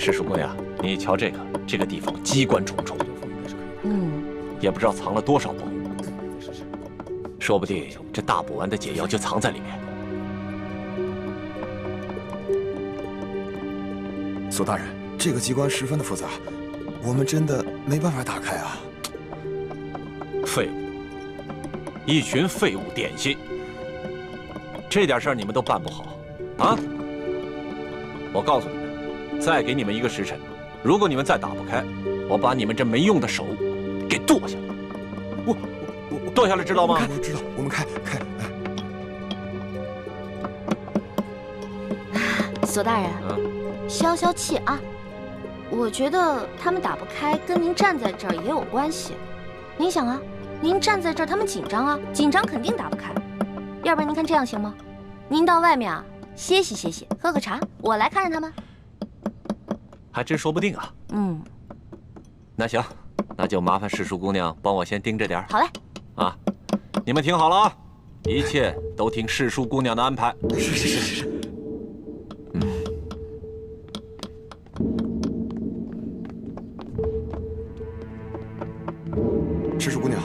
赤鼠姑娘，你瞧这个地方机关重重，也不知道藏了多少宝物，说不定这大补丸的解药就藏在里面。索大人，这个机关十分的复杂，我们真的没办法打开啊！废物，一群废物点心，这点事儿你们都办不好啊！我告诉你们，再给你们1个时辰，如果你们再打不开，我把你们这没用的手给剁下来。我剁下来，知道吗？我知道，我们开。索大人，消消气啊！我觉得他们打不开，跟您站在这儿也有关系。您想啊，您站在这儿，他们紧张啊，紧张肯定打不开。要不然您看这样行吗？您到外面啊歇息，喝个茶，我来看着他们。还真说不定啊。那行，那就麻烦世叔姑娘帮我先盯着点儿。好嘞。啊，你们听好了啊，一切都听世叔姑娘的安排。是。赤鼠姑娘，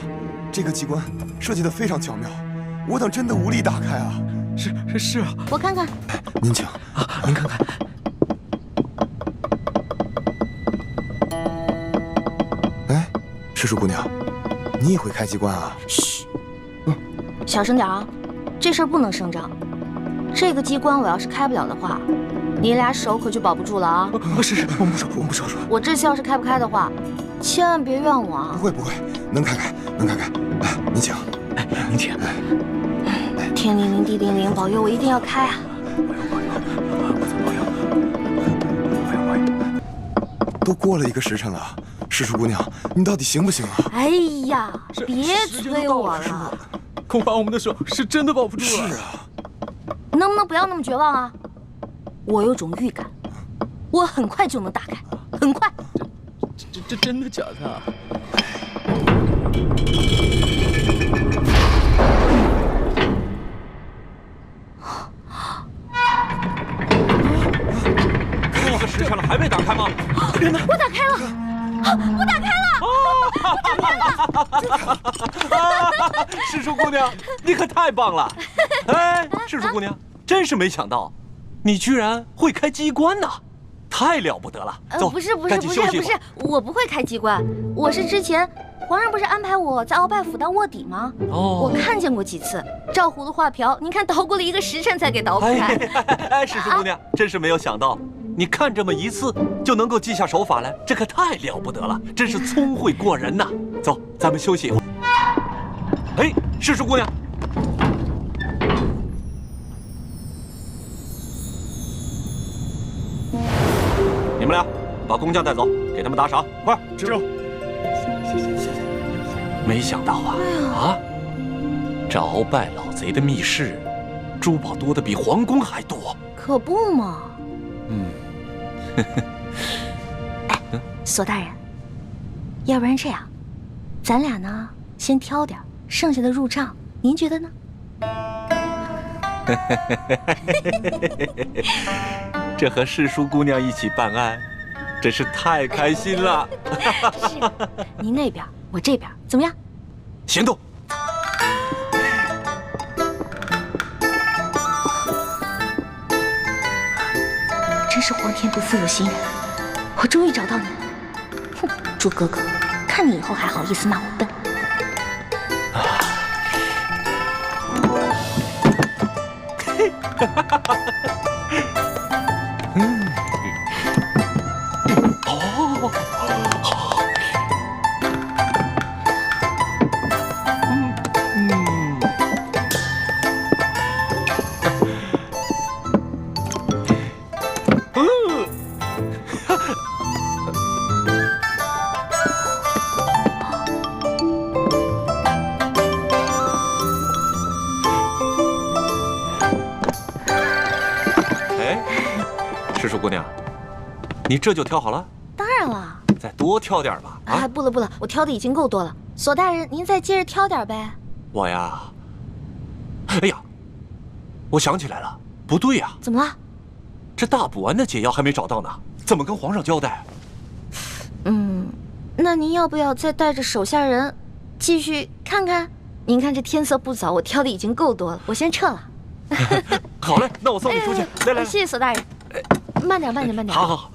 这个机关设计得非常巧妙，我等真的无力打开啊！是啊，我看看。您请啊，您看看。哎，赤鼠姑娘，你也会开机关啊？嘘，小声点啊，这事儿不能声张。这个机关我要是开不了的话，你俩手可就保不住了啊！是，我们不说。我这次要是开不开的话，千万别怨我啊！不会，能开开。来，您请。您请。天灵灵，地灵灵，保佑我一定要开啊！保佑。都过了1个时辰了，赤鼠姑娘，你到底行不行啊？哎呀，别催我了，恐怕我们的手是真的保不住了。是啊。能不能不要那么绝望啊？我有种预感，我很快就能打开，很快。这真的假的啊？1个时辰了，还没打开吗？天哪！我打开了！我打开了！世叔姑娘，你可太棒了！哎，世叔姑娘，真是没想到，你居然会开机关呐！太了不得了！走，不是，我不会开机关，我是之前皇上不是安排我在鳌拜府当卧底吗？我看见过几次，照葫芦画瓢，您看捣鼓了1个时辰才给捣鼓开。哎，世叔姑娘，真是没有想到，你看这么一次就能够记下手法来，这可太了不得了，真是聪慧过人呐！走，咱们休息一会儿。哎，世叔姑娘。你们俩把工匠带走，给他们打赏，快！知道。谢。没想到啊，这鳌拜老贼的密室，珠宝多的比皇宫还多。可不嘛。哎，索大人，要不然这样，咱俩呢先挑点，剩下的入账，您觉得呢？这和世叔姑娘一起办案，真是太开心了。是，您那边，我这边，怎么样？行动！真是皇天不负有心人，我终于找到你了。哼，猪哥哥，看你以后还好意思骂我笨。世叔姑娘，你这就挑好了？当然了，再多挑点吧。啊，不了，我挑的已经够多了。索大人，您再接着挑点呗。我呀，哎呀，我想起来了，不对呀。怎么了？这大补丸的解药还没找到呢，怎么跟皇上交代？那您要不要再带着手下人继续看看？您看这天色不早，我挑的已经够多了，我先撤了。好嘞，那我送你出去。来，谢谢索大人。慢点。好。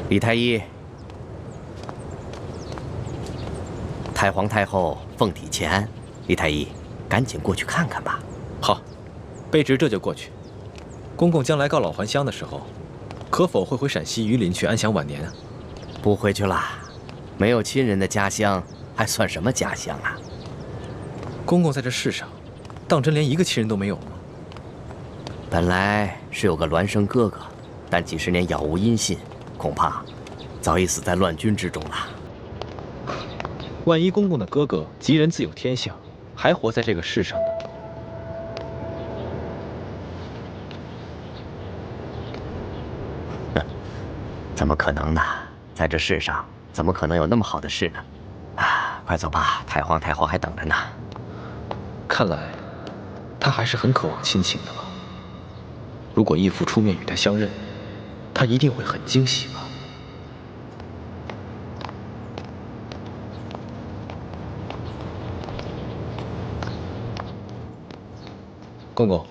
李太医，太皇太后凤体前安，李太医，赶紧过去看看吧。好，卑职这就过去。公公将来告老还乡的时候，可否会回陕西榆林去安享晚年啊？不回去了，没有亲人的家乡还算什么家乡啊？公公在这世上，当真连一个亲人都没有吗？本来是有个孪生哥哥，但几十年杳无音信，恐怕早已死在乱军之中了。万一公公的哥哥吉人自有天相，还活在这个世上呢？怎么可能呢？在这世上，怎么可能有那么好的事呢？啊，快走吧，太皇太后还等着呢。看来，他还是很渴望亲情的吧。如果义父出面与他相认，他一定会很惊喜吧。公公，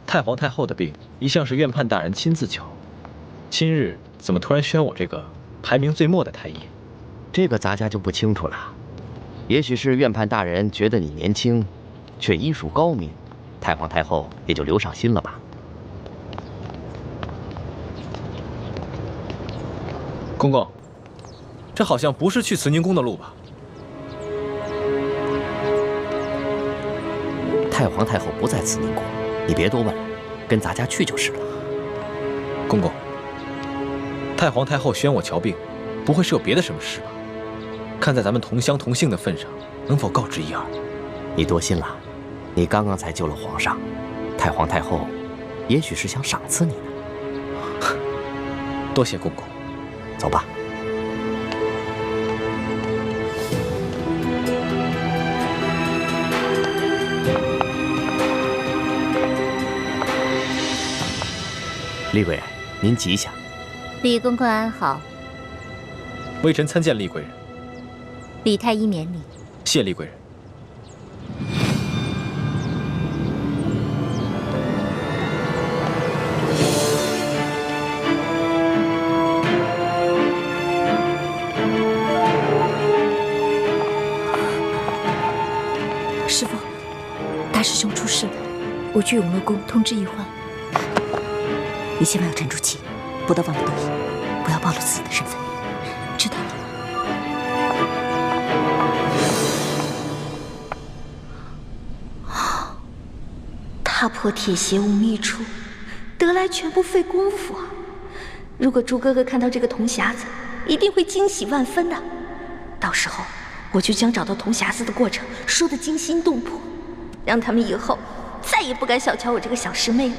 太皇太后的病一向是院判大人亲自瞧，今日怎么突然宣我这个排名最末的太医？这个咱家就不清楚了。也许是院判大人觉得你年轻，却医术高明，太皇太后也就留上心了吧。公公，这好像不是去慈宁宫的路吧？太皇太后不在慈宁宫，你别多问了，跟咱家去就是了。公公，太皇太后宣我瞧病，不会是有别的什么事吧？看在咱们同乡同姓的份上，能否告知一二？你多心了，你刚刚才救了皇上，太皇太后也许是想赏赐你呢。多谢公公，走吧。厉贵人，您吉祥。李公公安好。微臣参见厉贵人。李太医免礼。谢厉贵人。师父，大师兄出事了，我去永乐宫通知医患。你千万要沉住气，不得忘了得意，不要暴露自己的身份，知道了吗？踏破铁鞋无觅处，得来全不费工夫啊！如果朱哥哥看到这个铜匣子，一定会惊喜万分的。到时候我就将找到铜匣子的过程说得惊心动魄，让他们以后再也不敢小瞧我这个小师妹了。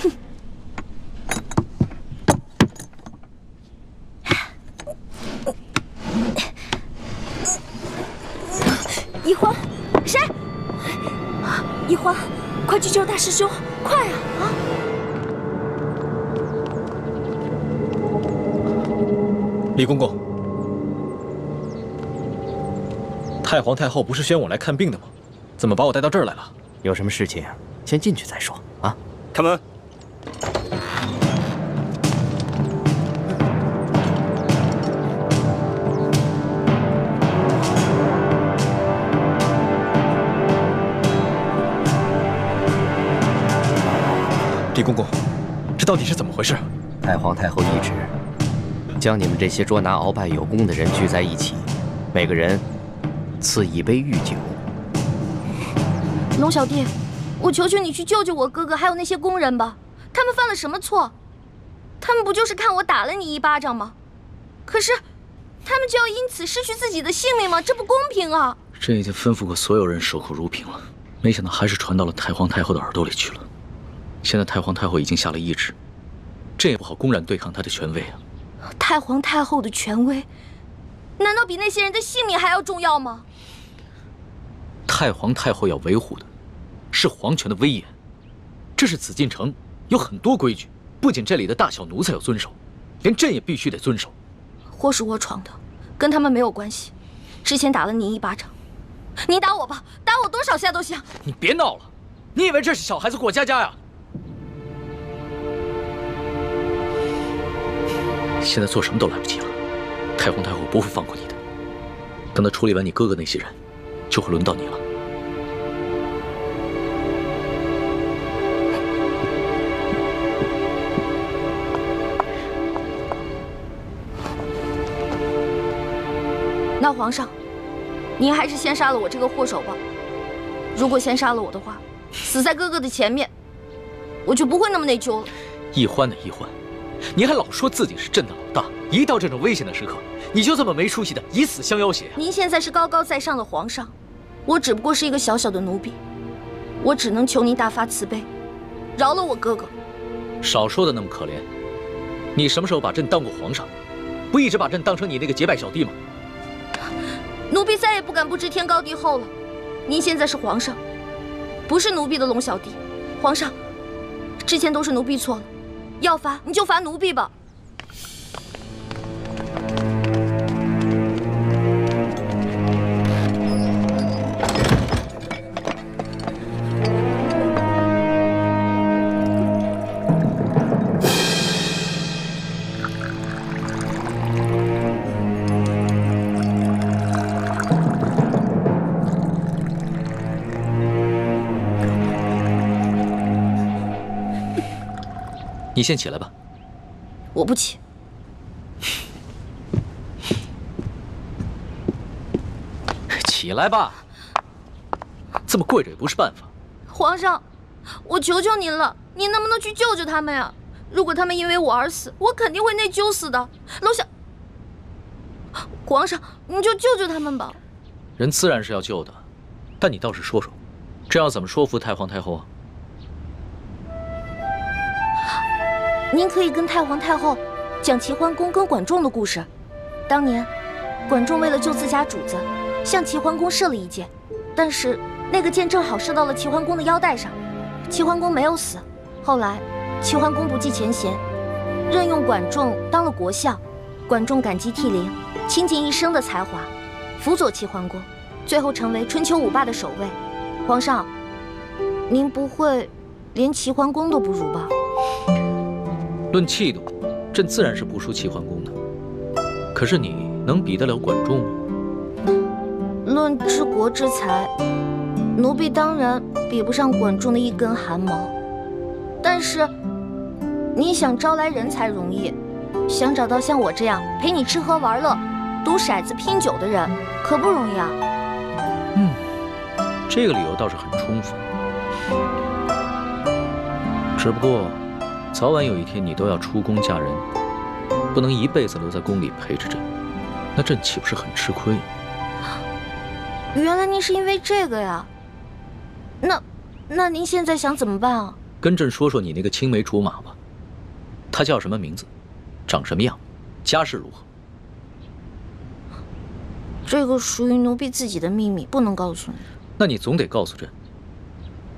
哼！一欢，谁？一欢，快去救大师兄，快啊！啊！李公公，太皇太后不是宣我来看病的吗？怎么把我带到这儿来了？有什么事情先进去再说啊！开门。李公公，这到底是怎么回事？太皇太后懿旨，将你们这些捉拿鳌拜有功的人聚在一起，每个人赐一杯御酒。龙小弟，我求求你去救救我哥哥，还有那些工人吧。他们犯了什么错？他们不就是看我打了你一巴掌吗？可是，他们就要因此失去自己的性命吗？这不公平啊！朕已经吩咐过所有人守口如瓶了，没想到还是传到了太皇太后的耳朵里去了。现在太皇太后已经下了懿旨，朕也不好公然对抗她的权威啊。太皇太后的权威，难道比那些人的性命还要重要吗？太皇太后要维护的是皇权的威严。这是紫禁城，有很多规矩，不仅这里的大小奴才要遵守，连朕也必须得遵守。祸是我闯的，跟他们没有关系。之前打了你一巴掌，你打我吧，打我多少下都行。你别闹了，你以为这是小孩子过家家呀？现在做什么都来不及了，太皇太后不会放过你的。等他处理完你哥哥那些人，就会轮到你了。那皇上，您还是先杀了我这个祸首吧。如果先杀了我的话，死在哥哥的前面，我就不会那么内疚了。易欢的易欢，你还老说自己是朕的老大，一到这种危险的时刻，你就这么没出息的以死相要挟。您现在是高高在上的皇上，我只不过是一个小小的奴婢，我只能求您大发慈悲，饶了我哥哥。少说的那么可怜，你什么时候把朕当过皇上？不一直把朕当成你那个结拜小弟吗？奴婢再也不敢不知天高地厚了。您现在是皇上，不是奴婢的龙小弟。皇上，之前都是奴婢错了，要罚你就罚奴婢吧。你先起来吧。我不起。起来吧。这么跪着也不是办法。皇上，我求求您了，您能不能去救救他们呀？如果他们因为我而死，我肯定会内疚死的。楼下，皇上，你就救救他们吧。人自然是要救的，但你倒是说说，这要怎么说服太皇太后啊？您可以跟太皇太后讲齐桓公跟管仲的故事。当年，管仲为了救自家主子，向齐桓公射了一箭，但是那个箭正好射到了齐桓公的腰带上，齐桓公没有死。后来，齐桓公不计前嫌，任用管仲当了国相。管仲感激涕零，倾尽一生的才华，辅佐齐桓公，最后成为春秋五霸的首位。皇上，您不会连齐桓公都不如吧？论气度，朕自然是不输齐桓公的。可是你能比得了管仲吗？论治国之才，奴婢当然比不上管仲的一根汗毛。但是，你想招来人才容易，想找到像我这样陪你吃喝玩乐、赌骰子拼酒的人，可不容易啊。这个理由倒是很充分。只不过，早晚有一天你都要出宫嫁人，不能一辈子留在宫里陪着朕，那朕岂不是很吃亏？原来您是因为这个呀？那您现在想怎么办啊？跟朕说说你那个青梅竹马吧，他叫什么名字，长什么样，家世如何？这个属于奴婢自己的秘密，不能告诉你。那你总得告诉朕，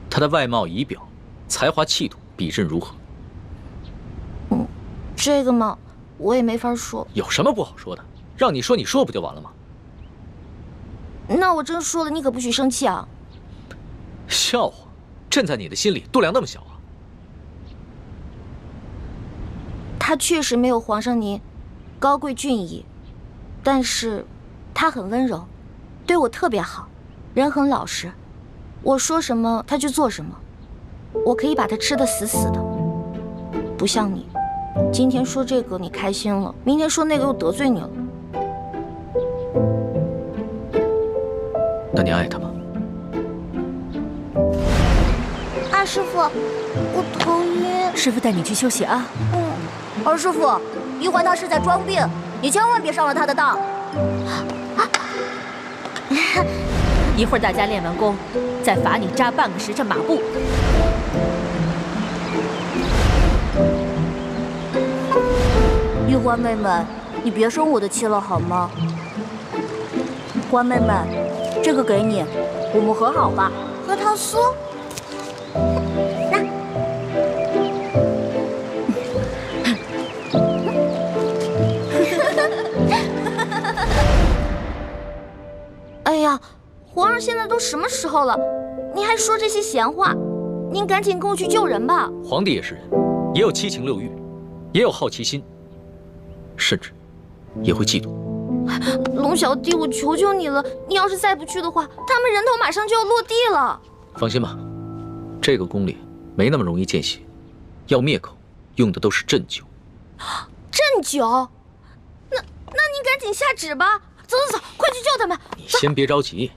他的外貌仪表、才华气度比朕如何？这个嘛，我也没法说。有什么不好说的？让你说，你说不就完了吗？那我真说了，你可不许生气啊！笑话，朕在你的心里度量那么小啊？他确实没有皇上您高贵俊逸，但是他很温柔，对我特别好，人很老实。我说什么他就做什么，我可以把他吃得死死的。不像你，今天说这个你开心了，明天说那个又得罪你了。那你爱他吗？二师傅，我头晕。师傅带你去休息啊。二师傅，一环他是在装病，你千万别上了他的当。一会儿大家练完功，再罚你扎半个时辰马步。玉环妹妹，你别生我的气了好吗？环妹妹，这个给你，我们和好吧。和他说，现在都什么时候了，您还说这些闲话？您赶紧跟我去救人吧。皇帝也是人，也有七情六欲，也有好奇心，甚至也会嫉妒。龙小弟，我求求你了，你要是再不去的话，他们人头马上就要落地了。放心吧，这个宫里没那么容易见血，要灭口用的都是鸩酒。鸩酒？那您赶紧下旨吧。走，快去救他们！你先别着急，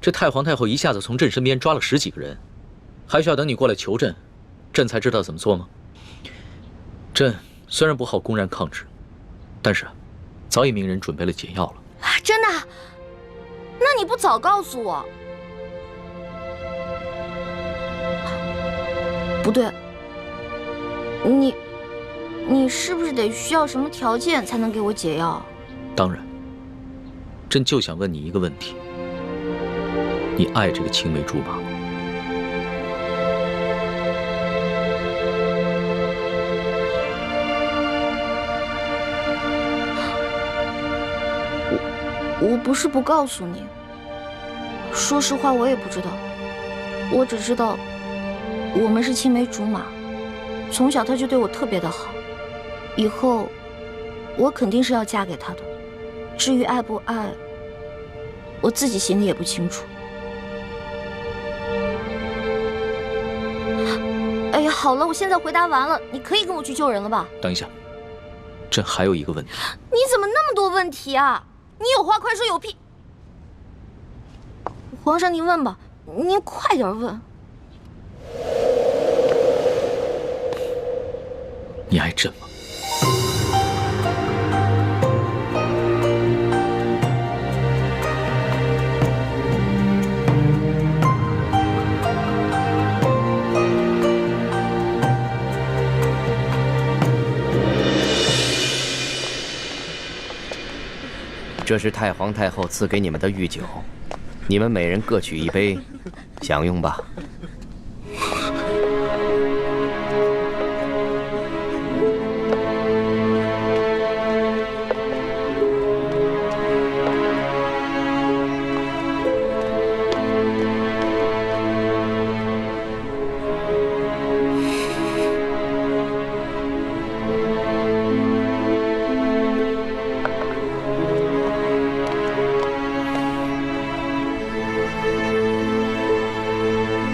这太皇太后一下子从朕身边抓了10几个人，还需要等你过来求朕，朕才知道怎么做吗？朕虽然不好公然抗旨，但是早已命人准备了解药了。真的？那你不早告诉我？不对，你是不是得需要什么条件才能给我解药？当然，朕就想问你一个问题：你爱这个青梅竹马吗？我不是不告诉你，说实话我也不知道，我只知道我们是青梅竹马，从小他就对我特别的好，以后我肯定是要嫁给他的。至于爱不爱，我自己心里也不清楚。哎呀，好了，我现在回答完了，你可以跟我去救人了吧？等一下，朕还有一个问题。你怎么那么多问题啊？你有话快说，有屁！皇上，您问吧，您快点问。你爱朕吗？这是太皇太后赐给你们的御酒，你们每人各取一杯，享用吧。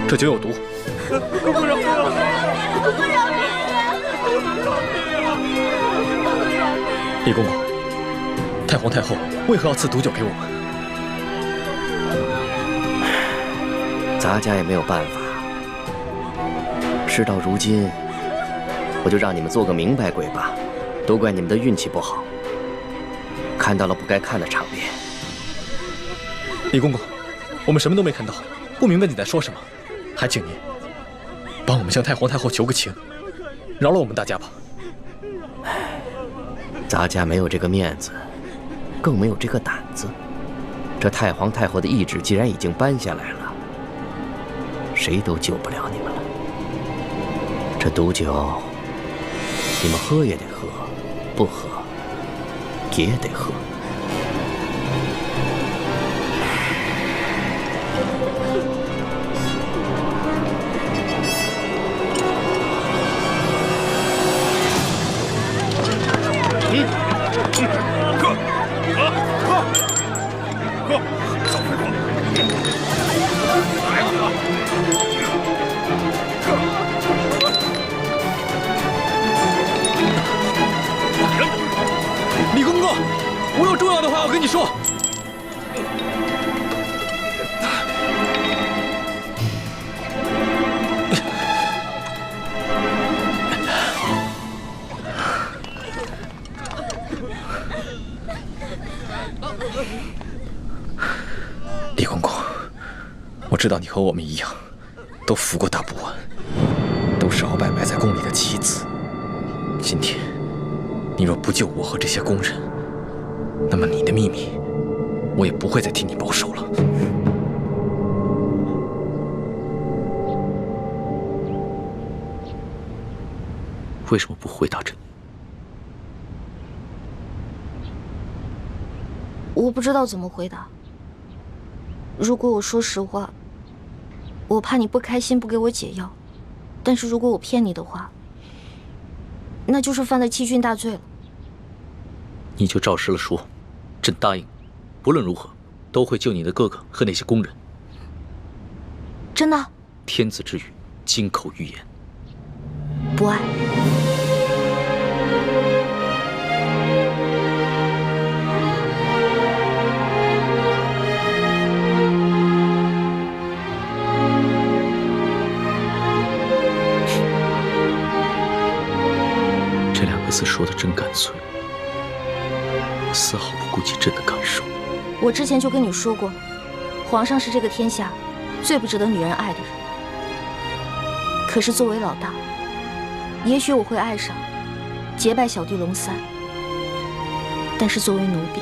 这酒有毒。公公饶命！公公饶命！李公公，太皇太后为何要赐毒酒给我们？咱家也没有办法。事到如今，我就让你们做个明白鬼吧。都怪你们的运气不好，看到了不该看的场面。李公公，我们什么都没看到，不明白你在说什么。还请您帮我们向太皇太后求个情，饶了我们大家吧。咱家没有这个面子，更没有这个胆子。这太皇太后的懿旨既然已经颁下来了，谁都救不了你们了。这毒酒，你们喝也得喝，不喝也得喝。李公公，我有重要的话要跟你说。李公公，我知道你和我们一样，都服过大不完，都是鳌拜埋在宫里的棋子。今天，你若不救我和这些宫人，那么你的秘密，我也不会再替你保守了。为什么不回答朕？我不知道怎么回答。如果我说实话，我怕你不开心，不给我解药；但是如果我骗你的话，那就是犯了欺君大罪了。你就照实了说，朕答应，不论如何，都会救你的哥哥和那些工人。真的？天子之语，金口玉言。不爱。这2个字说的真干脆，丝毫不顾及朕的感受。我之前就跟你说过，皇上是这个天下最不值得女人爱的人。可是作为老大，也许我会爱上结拜小弟龙三，但是作为奴婢，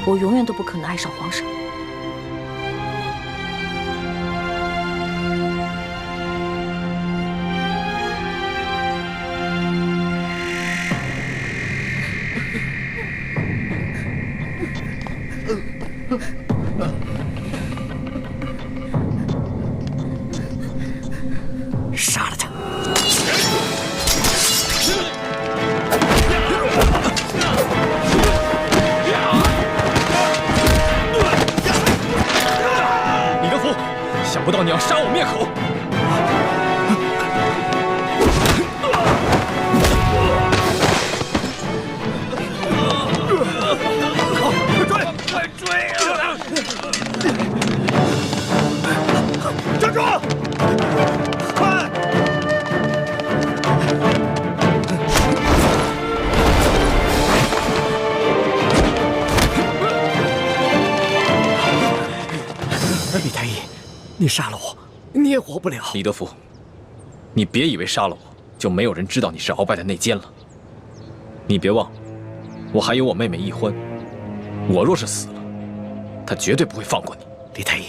我永远都不可能爱上皇上。杀了他！李德福，想不到你要杀我灭口！快追啊！站住！快！李太医，你杀了我，你也活不了。李德福，你别以为杀了我就没有人知道你是鳌拜的内奸了。你别忘了，我还有我妹妹易欢，我若是死了，她绝对不会放过你。李太医，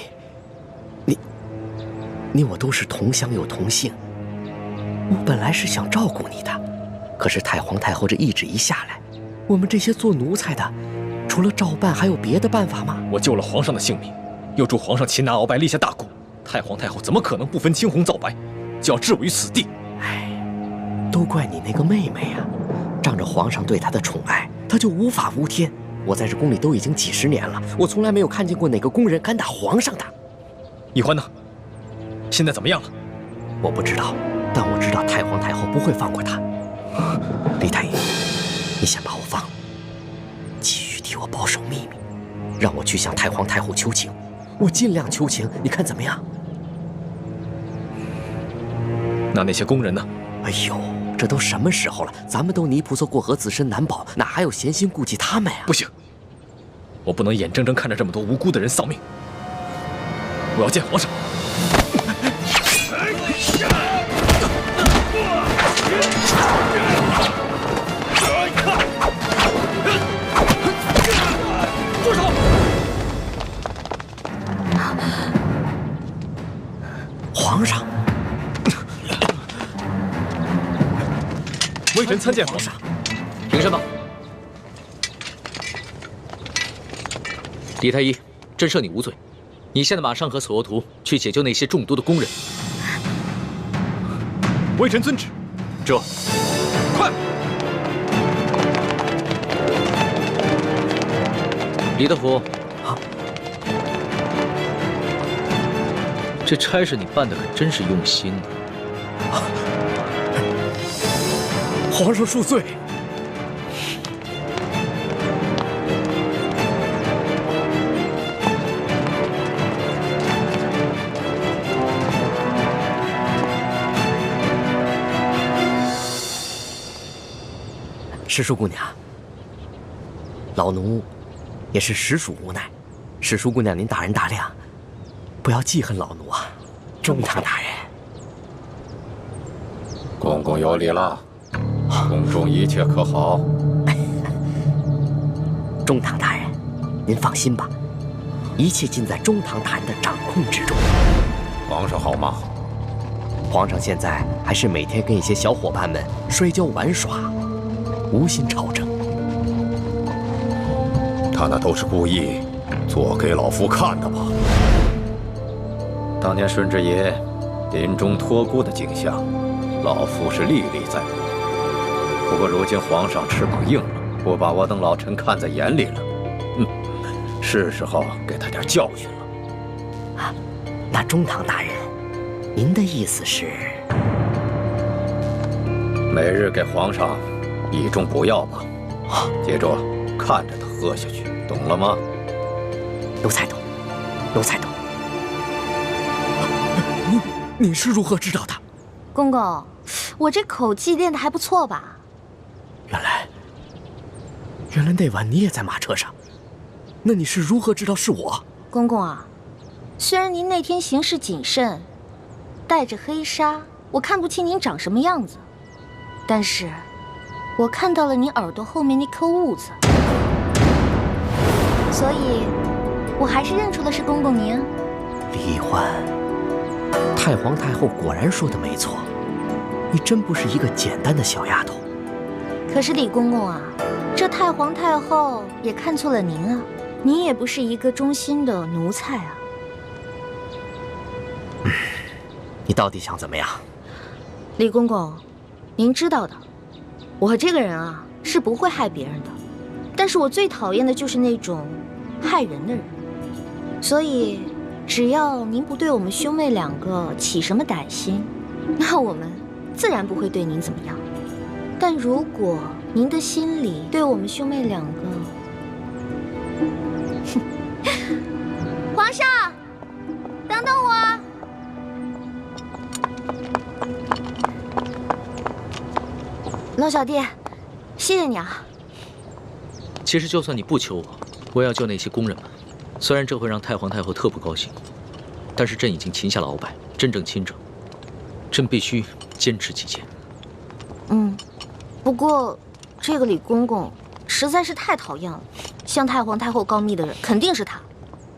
你我都是同乡又同姓，我本来是想照顾你的，可是太皇太后这懿旨一下来，我们这些做奴才的，除了照办还有别的办法吗？我救了皇上的性命，又助皇上擒拿鳌拜，立下大功，太皇太后怎么可能不分青红皂白，就要置我于死地？哎，都怪你那个妹妹呀！仗着皇上对她的宠爱，她就无法无天。我在这宫里都已经几10年了，我从来没有看见过哪个宫人敢打皇上的。易欢呢？现在怎么样了？我不知道，但我知道太皇太后不会放过她。李太医，你先把我放了，继续替我保守秘密，让我去向太皇太后求情，我尽量求情，你看怎么样？那些工人呢？哎呦，这都什么时候了？咱们都泥菩萨过河，自身难保，哪还有闲心顾及他们呀？不行，我不能眼睁睁看着这么多无辜的人丧命。我要见皇上。住手！皇上，微臣参见皇上。凭什么？李太医，朕赦你无罪。你现在马上和索额图去解救那些中毒的工人。微臣遵旨。这，快！李德福，这差事你办的可真是用心呢。皇上恕罪。石叔姑娘，老奴也是实属无奈。石叔姑娘，您大人大量，不要记恨老奴啊！中堂大人，公公有礼了。宫中一切可好？中堂大人，您放心吧，一切尽在中堂大人的掌控之中。皇上好吗？皇上现在还是每天跟一些小伙伴们摔跤玩耍，无心朝政。他那都是故意，做给老夫看的吧。当年顺治爷临终托孤的景象，老夫是历历在目。不过如今皇上翅膀硬了，不把我等老臣看在眼里了，是时候给他点教训了。啊，那中堂大人，您的意思是？每日给皇上以重补药吧。接着看着他喝下去，懂了吗？奴才懂，奴才懂。你是如何知道的？公公，我这口技练得还不错吧？原来那晚你也在马车上，那你是如何知道是我？公公啊，虽然您那天行事谨慎，带着黑纱，我看不清您长什么样子，但是我看到了您耳朵后面那颗痦子，所以我还是认出了是公公您。李易欢，太皇太后果然说的没错，你真不是一个简单的小丫头。可是李公公啊，这太皇太后也看错了您啊，您也不是一个忠心的奴才啊。你到底想怎么样？李公公，您知道的，我这个人啊是不会害别人的，但是我最讨厌的就是那种害人的人。所以只要您不对我们兄妹两个起什么歹心，那我们自然不会对您怎么样。但如果您的心里对我们兄妹两个，皇上，等等我。龙小弟，谢谢你啊。其实就算你不求我，我也要救那些宫人们。虽然这会让太皇太后特不高兴，但是朕已经擒下了鳌拜，真正亲政，朕必须坚持己见。不过这个李公公实在是太讨厌了，向太皇太后告密的人肯定是他。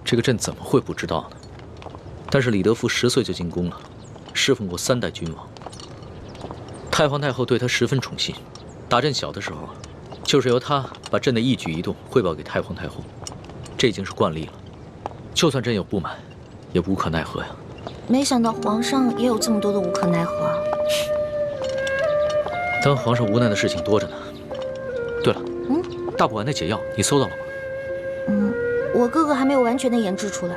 这个朕怎么会不知道呢？但是李德福10岁就进宫了，侍奉过3代君王。太皇太后对他十分宠信，打朕小的时候啊，就是由他把朕的一举一动汇报给太皇太后，这已经是惯例了。就算朕有不满，也无可奈何呀。没想到皇上也有这么多的无可奈何啊！当皇上无奈的事情多着呢。对了，大补丸的解药你搜到了吗？我哥哥还没有完全的研制出来，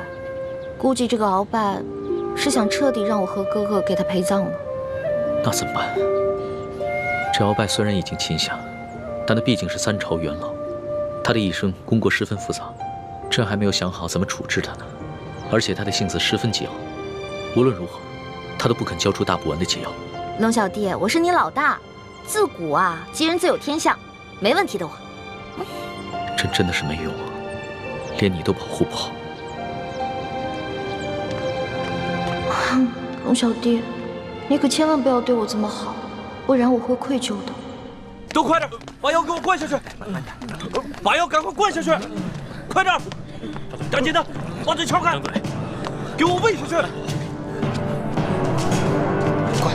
估计这个鳌拜是想彻底让我和哥哥给他陪葬了。那怎么办？这鳌拜虽然已经擒下，但他毕竟是3朝元老，他的一生功过十分复杂，朕还没有想好怎么处置他呢。而且他的性子十分桀骜，无论如何，他都不肯交出大补丸的解药。龙小弟，我是你老大，自古啊，吉人自有天相，没问题的我。朕真的是没用啊，连你都保护不好。龙小弟，你可千万不要对我这么好，不然我会愧疚的。都快点，把药给我灌下去！把药赶快灌下去！快点，赶紧的，把嘴撬开，给我喂下去！快！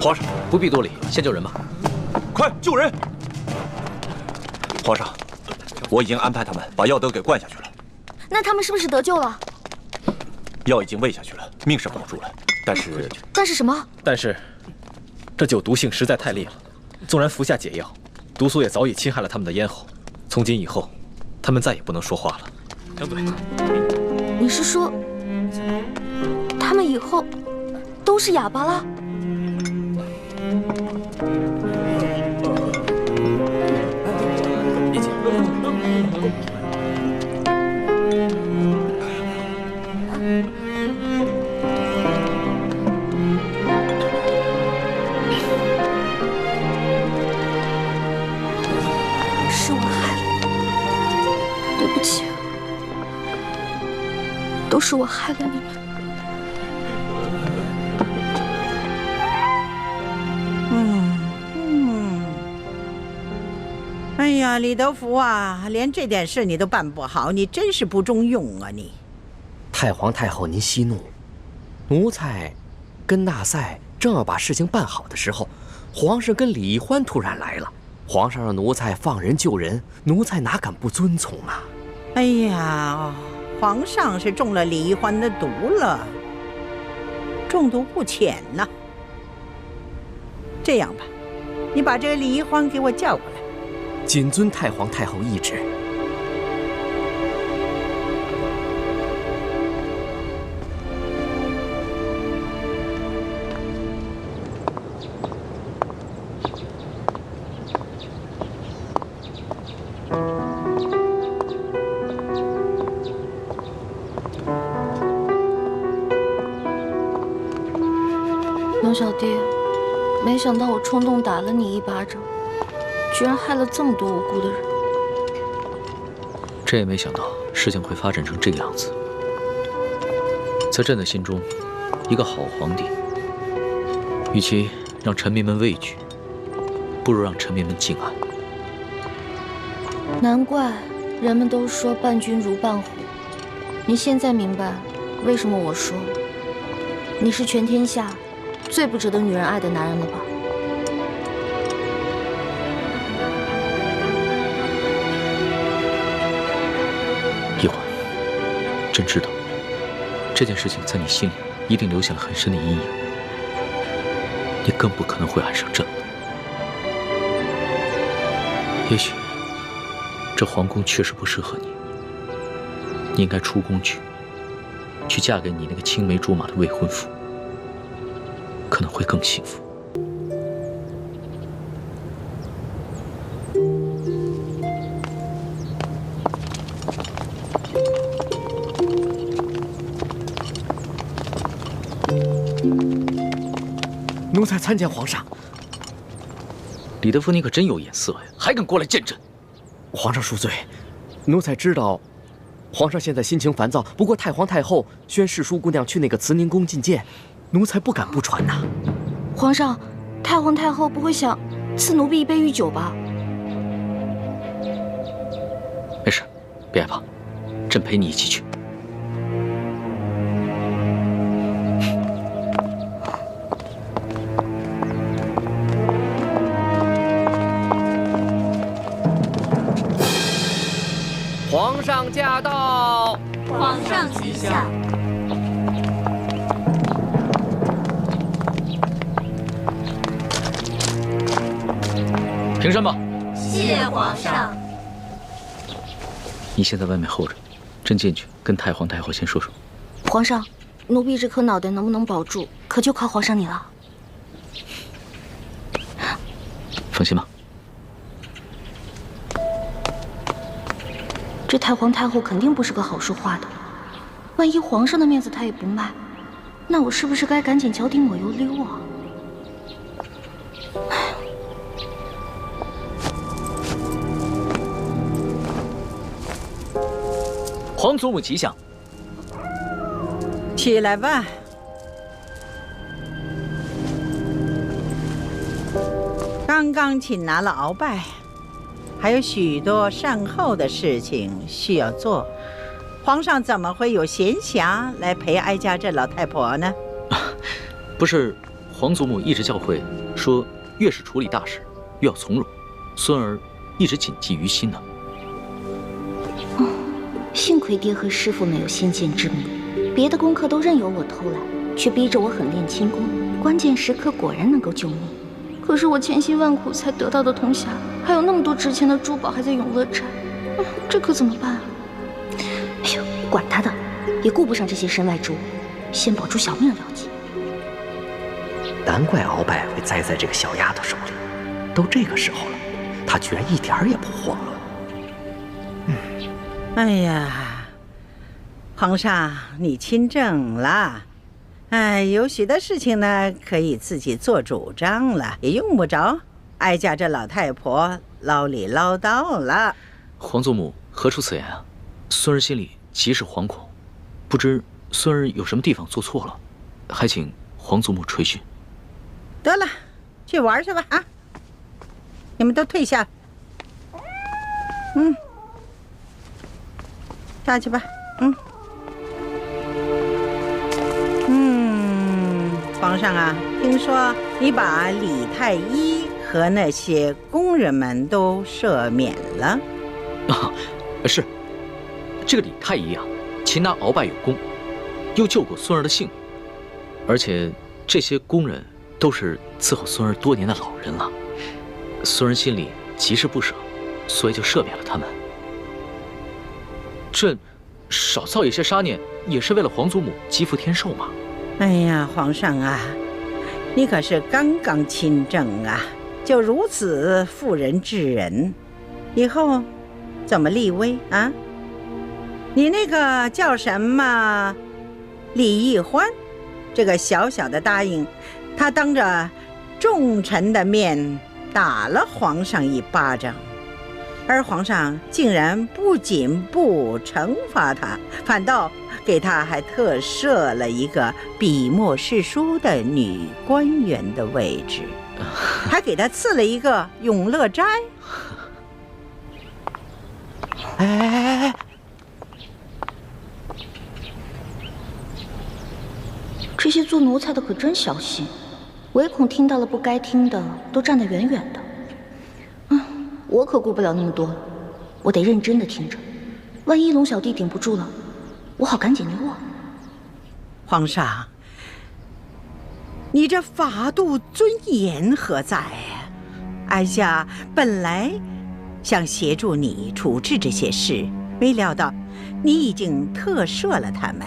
皇上，不必多礼，先救人吧。快救人！皇上，我已经安排他们把药都给灌下去了。那他们是不是得救了？药已经喂下去了，命是保住了，但是什么？但是，这酒毒性实在太烈了，纵然服下解药，毒素也早已侵害了他们的咽喉。从今以后，他们再也不能说话了。张嘴。你是说，他们以后都是哑巴了？是我害了你，对不起，都是我害了你们。哎呀，李德福啊，连这点事你都办不好，你真是不中用啊你！太皇太后您息怒，奴才跟纳赛正要把事情办好的时候，皇上跟李欢突然来了，皇上让奴才放人救人，奴才哪敢不遵从啊？哎呀，皇上是中了李欢的毒了，中毒不浅呐。这样吧，你把这个李欢给我叫过来。谨遵太皇太后懿旨。龙小弟，没想到我冲动打了你一巴掌，居然害了这么多无辜的人。朕也没想到事情会发展成这个样子。在朕的心中，一个好皇帝，与其让臣民们畏惧，不如让臣民们敬爱。难怪人们都说伴君如伴虎。你现在明白为什么我说你是全天下最不值得女人爱的男人了吧？懿欢，朕知道这件事情在你心里一定留下了很深的阴影，你更不可能会爱上朕了。也许这皇宫确实不适合你，你应该出宫去嫁给你那个青梅竹马的未婚夫，可能会更幸福。奴才参见皇上。李德福，你可真有眼色呀，还敢过来见朕！皇上恕罪，奴才知道，皇上现在心情烦躁。不过太皇太后宣誓淑姑娘去那个慈宁宫觐见，奴才不敢不传呐。皇上，太皇太后不会想赐奴婢一杯御酒吧？没事，别害怕，朕陪你一起去。皇上驾到！皇上吉祥！平身吧。谢皇上。你先在外面候着，朕进去跟太皇太后先说说。皇上，奴婢这颗脑袋能不能保住，可就靠皇上你了。放心吧。这太皇太后肯定不是个好说话的，万一皇上的面子她也不卖，那我是不是该赶紧脚底抹油溜啊？皇祖母吉祥。起来吧。刚刚擒拿了鳌拜，还有许多善后的事情需要做。皇上怎么会有闲暇来陪哀家这老太婆呢？不是，皇祖母一直教诲说，越是处理大事，越要从容。孙儿一直谨记于心呢。幸亏爹和师傅没有先见之明，别的功课都任由我偷懒，却逼着我狠练轻功，关键时刻果然能够救命。可是我千辛万苦才得到的铜匣，还有那么多值钱的珠宝还在永乐斋，这可怎么办啊？哎呦，管他的，也顾不上这些身外之物，先保住小命要紧。难怪鳌拜会栽在这个小丫头手里，都这个时候了，她居然一点儿也不慌乱。哎呀，皇上你亲政了，哎，有许多事情呢可以自己做主张了，也用不着哀家这老太婆唠里唠叨了。皇祖母何出此言啊？孙儿心里极是惶恐，不知孙儿有什么地方做错了，还请皇祖母垂训。得了，去玩去吧啊！你们都退下。下去吧。皇上啊，听说你把李太医和那些工人们都赦免了。啊，是。这个李太医啊，擒拿鳌拜有功，又救过孙儿的性命，而且这些工人都是伺候孙儿多年的老人了。孙儿心里极是不舍，所以就赦免了他们。朕少造一些杀念，也是为了皇祖母积福天寿嘛。哎呀，皇上啊，你可是刚刚亲政啊，就如此妇人之仁，以后怎么立威啊？你那个叫什么李义欢，这个小小的答应，他当着众臣的面打了皇上一巴掌，而皇上竟然不仅不惩罚他，反倒给他还特设了一个笔墨诗书的女官员的位置，还给他赐了一个永乐斋。哎，这些做奴才的可真小心，唯恐听到了不该听的，都站得远远的。我可顾不了那么多，我得认真的听着，万一龙小弟顶不住了，我好赶紧溜啊！皇上，你这法度尊严何在呀？哀家本来想协助你处置这些事，没料到你已经特赦了他们。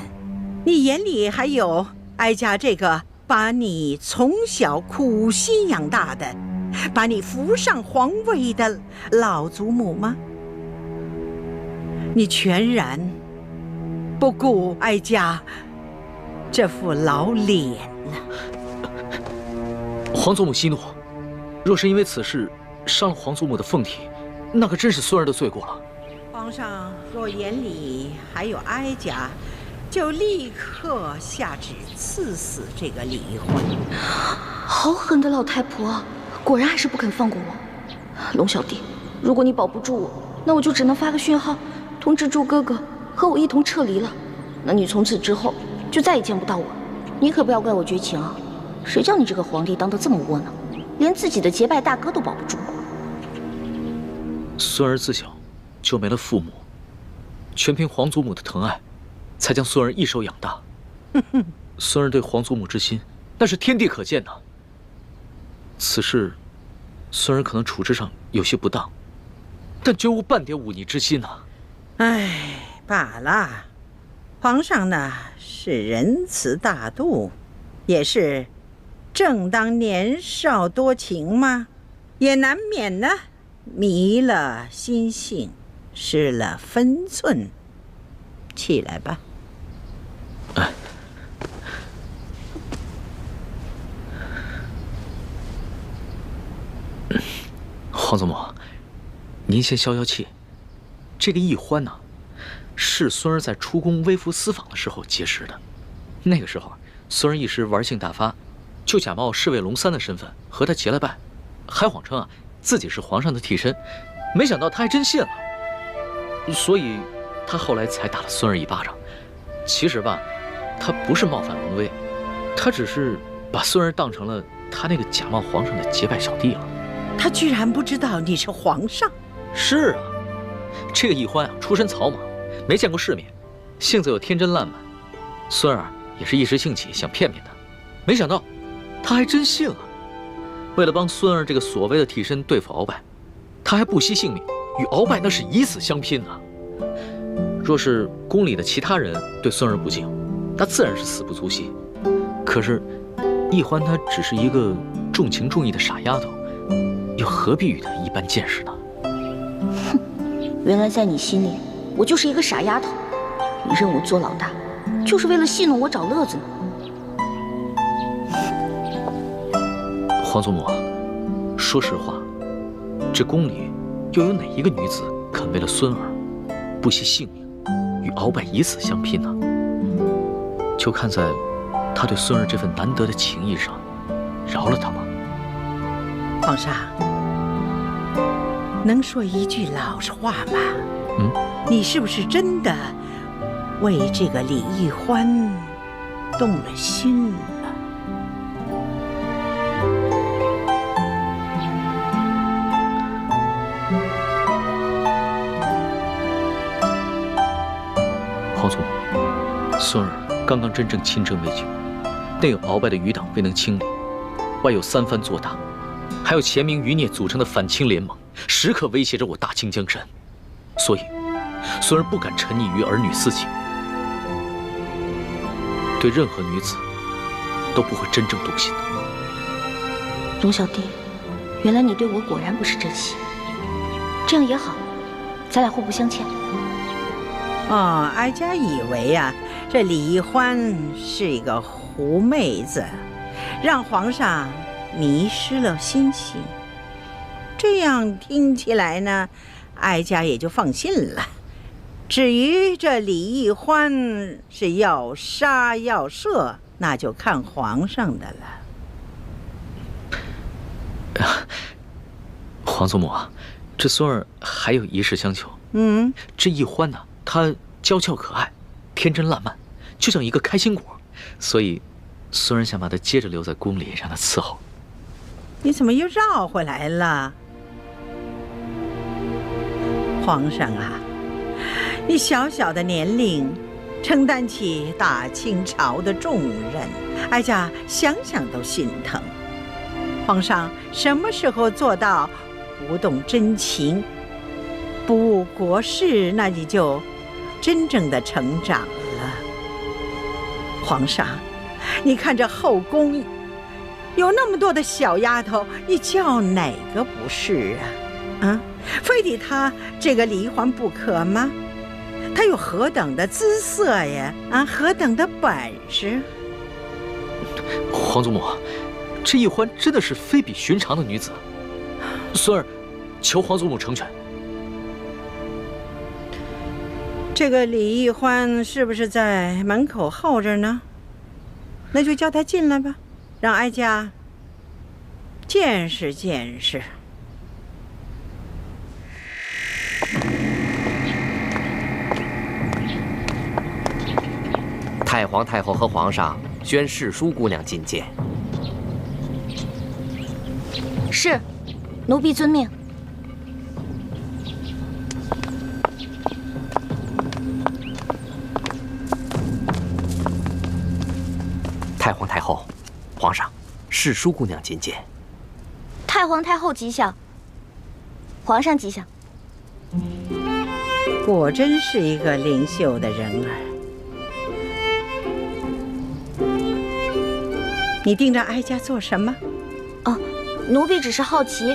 你眼里还有哀家这个把你从小苦心养大的，把你扶上皇位的老祖母吗？你全然不顾哀家这副老脸了。皇祖母息怒，若是因为此事伤了皇祖母的凤体，那可真是孙儿的罪过了。皇上若眼里还有哀家，就立刻下旨赐死这个李义欢。好狠的老太婆，果然还是不肯放过我。龙小弟，如果你保不住我，那我就只能发个讯号，通知祝哥哥和我一同撤离了。那你从此之后就再也见不到我。你可不要怪我绝情啊！谁叫你这个皇帝当得这么窝囊，连自己的结拜大哥都保不住。孙儿自小就没了父母，全凭皇祖母的疼爱，才将孙儿一手养大。孙儿对皇祖母之心，那是天地可见的。此事，孙儿可能处置上有些不当，但绝无半点忤逆之心啊。唉，罢了。皇上呢是仁慈大度，也是正当年少多情嘛，也难免呢迷了心性，失了分寸。起来吧。皇祖母，您先消消气。这个义欢呢，是孙儿在出宫微服私访的时候结识的。那个时候，孙儿一时玩性大发，就假冒侍卫龙三的身份和他结了拜，还谎称自己是皇上的替身。没想到他还真信了，所以他后来才打了孙儿一巴掌。其实吧，他不是冒犯龙威，他只是把孙儿当成了他那个假冒皇上的结拜小弟了。他居然不知道你是皇上？是啊，这个义欢出身草莽，没见过世面，性子又天真烂漫。孙儿也是一时兴起想骗骗他，没想到他还真信了。为了帮孙儿这个所谓的替身对付鳌拜，他还不惜性命，与鳌拜那是以死相拼啊！若是宫里的其他人对孙儿不敬，那自然是死不足惜。可是义欢她只是一个重情重义的傻丫头，又何必与他一般见识呢？哼，原来在你心里，我就是一个傻丫头。你认我做老大，就是为了戏弄我找乐子呢。皇祖母，说实话，这宫里又有哪一个女子肯为了孙儿不惜性命，与鳌拜以死相拼呢？就看在他对孙儿这份难得的情谊上，饶了他吧。皇上，能说一句老实话吗？你是不是真的为这个李义欢动了心了？皇祖母，孙儿刚刚真正亲征未久，内有鳌拜的余党未能清理，外有三藩做大，还有前明余孽组成的反清联盟，时刻威胁着我大清江山，所以孙儿不敢沉溺于儿女私情，对任何女子都不会真正动心的。龙小弟，原来你对我果然不是真心，这样也好，咱俩互不相欠。哦，哀家以为呀，这李易欢是一个狐妹子，让皇上迷失了心性。这样听起来呢，哀家也就放心了。至于这李易欢是要杀要赦，那就看皇上的了。皇祖母啊，这孙儿还有一事相求。这易欢呢，他娇俏可爱，天真烂漫，就像一个开心果，所以孙儿想把他接着留在宫里，让他伺候。你怎么又绕回来了？皇上啊，你小小的年龄，承担起大清朝的重任，哀家想想都心疼。皇上什么时候做到不动真情，不误国事，那你就真正的成长了。皇上，你看这后宫有那么多的小丫头，你叫哪个不是啊？非得她这个李易欢不可吗？她有何等的姿色呀？何等的本事？皇祖母，这易欢真的是非比寻常的女子，孙儿求皇祖母成全。这个李易欢是不是在门口候着呢？那就叫他进来吧，让哀家见识见识。太皇太后和皇上宣世淑姑娘觐见。是，奴婢遵命。太皇太后，皇上，世淑姑娘觐见。太皇太后吉祥，皇上吉祥。果真是一个灵秀的人儿。你盯着哀家做什么？哦，奴婢只是好奇，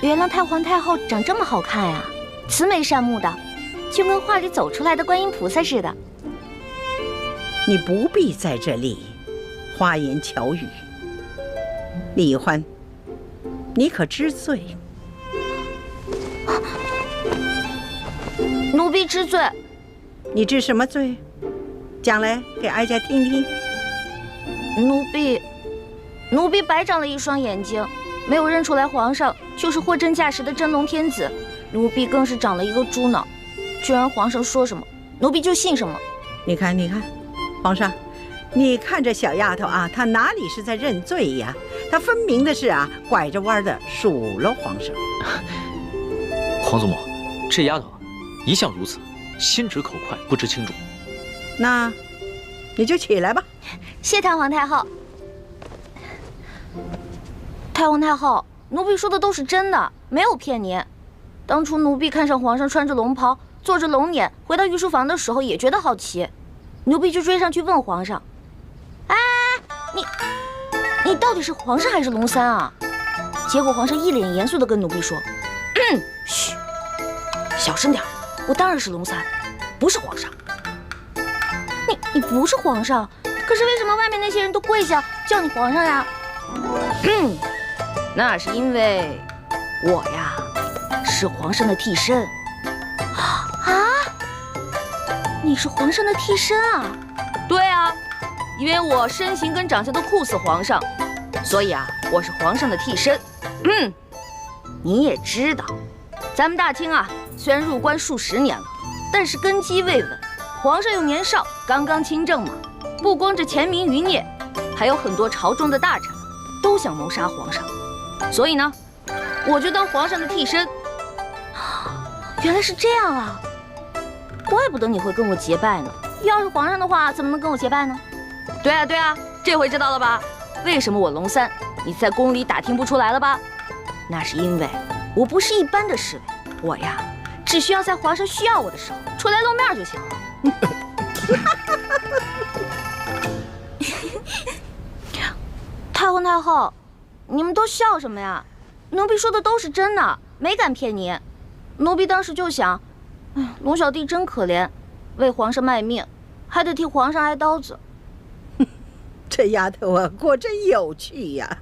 原来太皇太后长这么好看呀，慈眉善目的，就跟画里走出来的观音菩萨似的。你不必在这里花言巧语。李易欢，你可知罪？奴婢知罪。你知什么罪？讲来给哀家听听。奴婢白长了一双眼睛，没有认出来皇上就是货真价实的真龙天子。奴婢更是长了一个猪脑，居然皇上说什么，奴婢就信什么。你看，皇上，你看这小丫头啊，她哪里是在认罪呀？她分明的是拐着弯的数落皇上。皇祖母，这丫头一向如此，心直口快，不知轻重。那你就起来吧。谢太皇太后。太皇太后，奴婢说的都是真的，没有骗您。当初奴婢看上皇上穿着龙袍，坐着龙辇，回到御书房的时候也觉得好奇，奴婢就追上去问皇上：“哎，你到底是皇上还是龙三啊？”结果皇上一脸严肃地跟奴婢说：“嘘，小声点，我当然是龙三，不是皇上。”你不是皇上，可是为什么外面那些人都跪下叫你皇上呀？那是因为我呀是皇上的替身。你是皇上的替身啊？对啊，因为我身形跟长相都酷似皇上，所以我是皇上的替身。你也知道，咱们大清虽然入关数十年了，但是根基未稳，皇上又年少，刚刚亲政嘛。不光这前明余孽，还有很多朝中的大臣都想谋杀皇上，所以呢，我就当皇上的替身。原来是这样啊，怪不得你会跟我结拜呢，要是皇上的话，怎么能跟我结拜呢？对啊对啊，这回知道了吧？为什么我龙三你在宫里打听不出来了吧？那是因为我不是一般的侍卫，我呀，只需要在皇上需要我的时候出来露面就行了。太皇太后，你们都笑什么呀？奴婢说的都是真的，没敢骗你。奴婢当时就想，龙小弟真可怜，为皇上卖命，还得替皇上挨刀子。这丫头啊，果真有趣呀！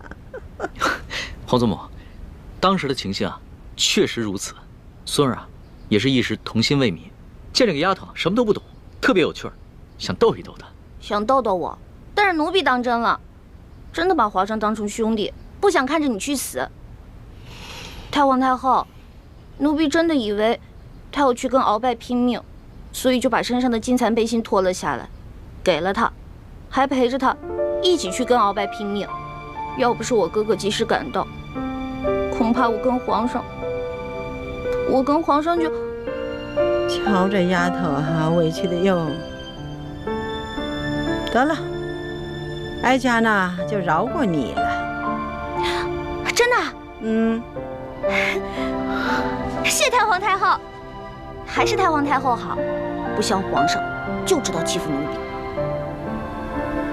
皇祖母，当时的情形啊，确实如此。孙儿啊，也是一时童心未泯，见这个丫头什么都不懂，特别有趣儿，想逗一逗她。想逗逗我，但是奴婢当真了，真的把皇上当成兄弟，不想看着你去死。太皇太后，奴婢真的以为他要去跟鳌拜拼命，所以就把身上的金蚕背心脱了下来，给了他，还陪着他一起去跟鳌拜拼命。要不是我哥哥及时赶到，恐怕我跟皇上就……瞧这丫头啊，委屈的哟。得了，哀家呢就饶过你了。真的？嗯。谢太皇太后，还是太皇太后好，不像皇上，就知道欺负奴婢。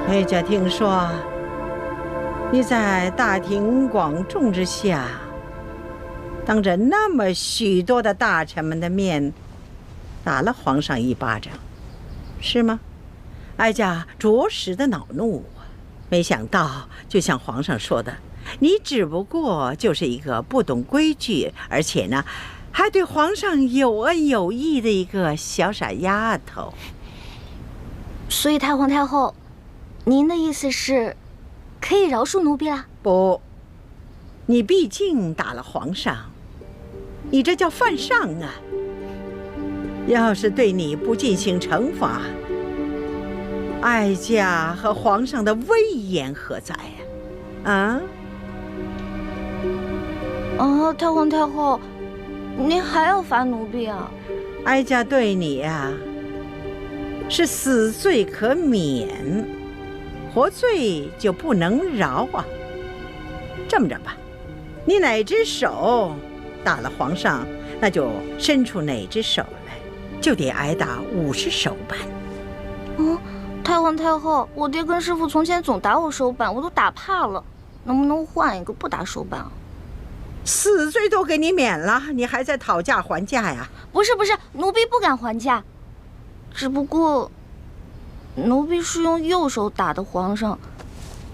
哀家听说你在大庭广众之下，当着那么许多的大臣们的面，打了皇上一巴掌，是吗？哀家着实的恼怒啊！没想到，就像皇上说的，你只不过就是一个不懂规矩，而且呢，还对皇上有恩有义的一个小傻丫头。所以太皇太后，您的意思是，可以饶恕奴婢啦？不，你毕竟打了皇上，你这叫犯上啊！要是对你不进行惩罚，哀家和皇上的威严何在呀？太皇太后，您还要罚奴婢啊？哀家对你呀，是死罪可免，活罪就不能饶啊。这么着吧，你哪只手打了皇上，那就伸出哪只手来，就得挨打50手板。太皇太后，我爹跟师傅从前总打我手板，我都打怕了，能不能换一个不打手板啊？死罪都给你免了，你还在讨价还价呀？不是，奴婢不敢还价，只不过奴婢是用右手打的皇上，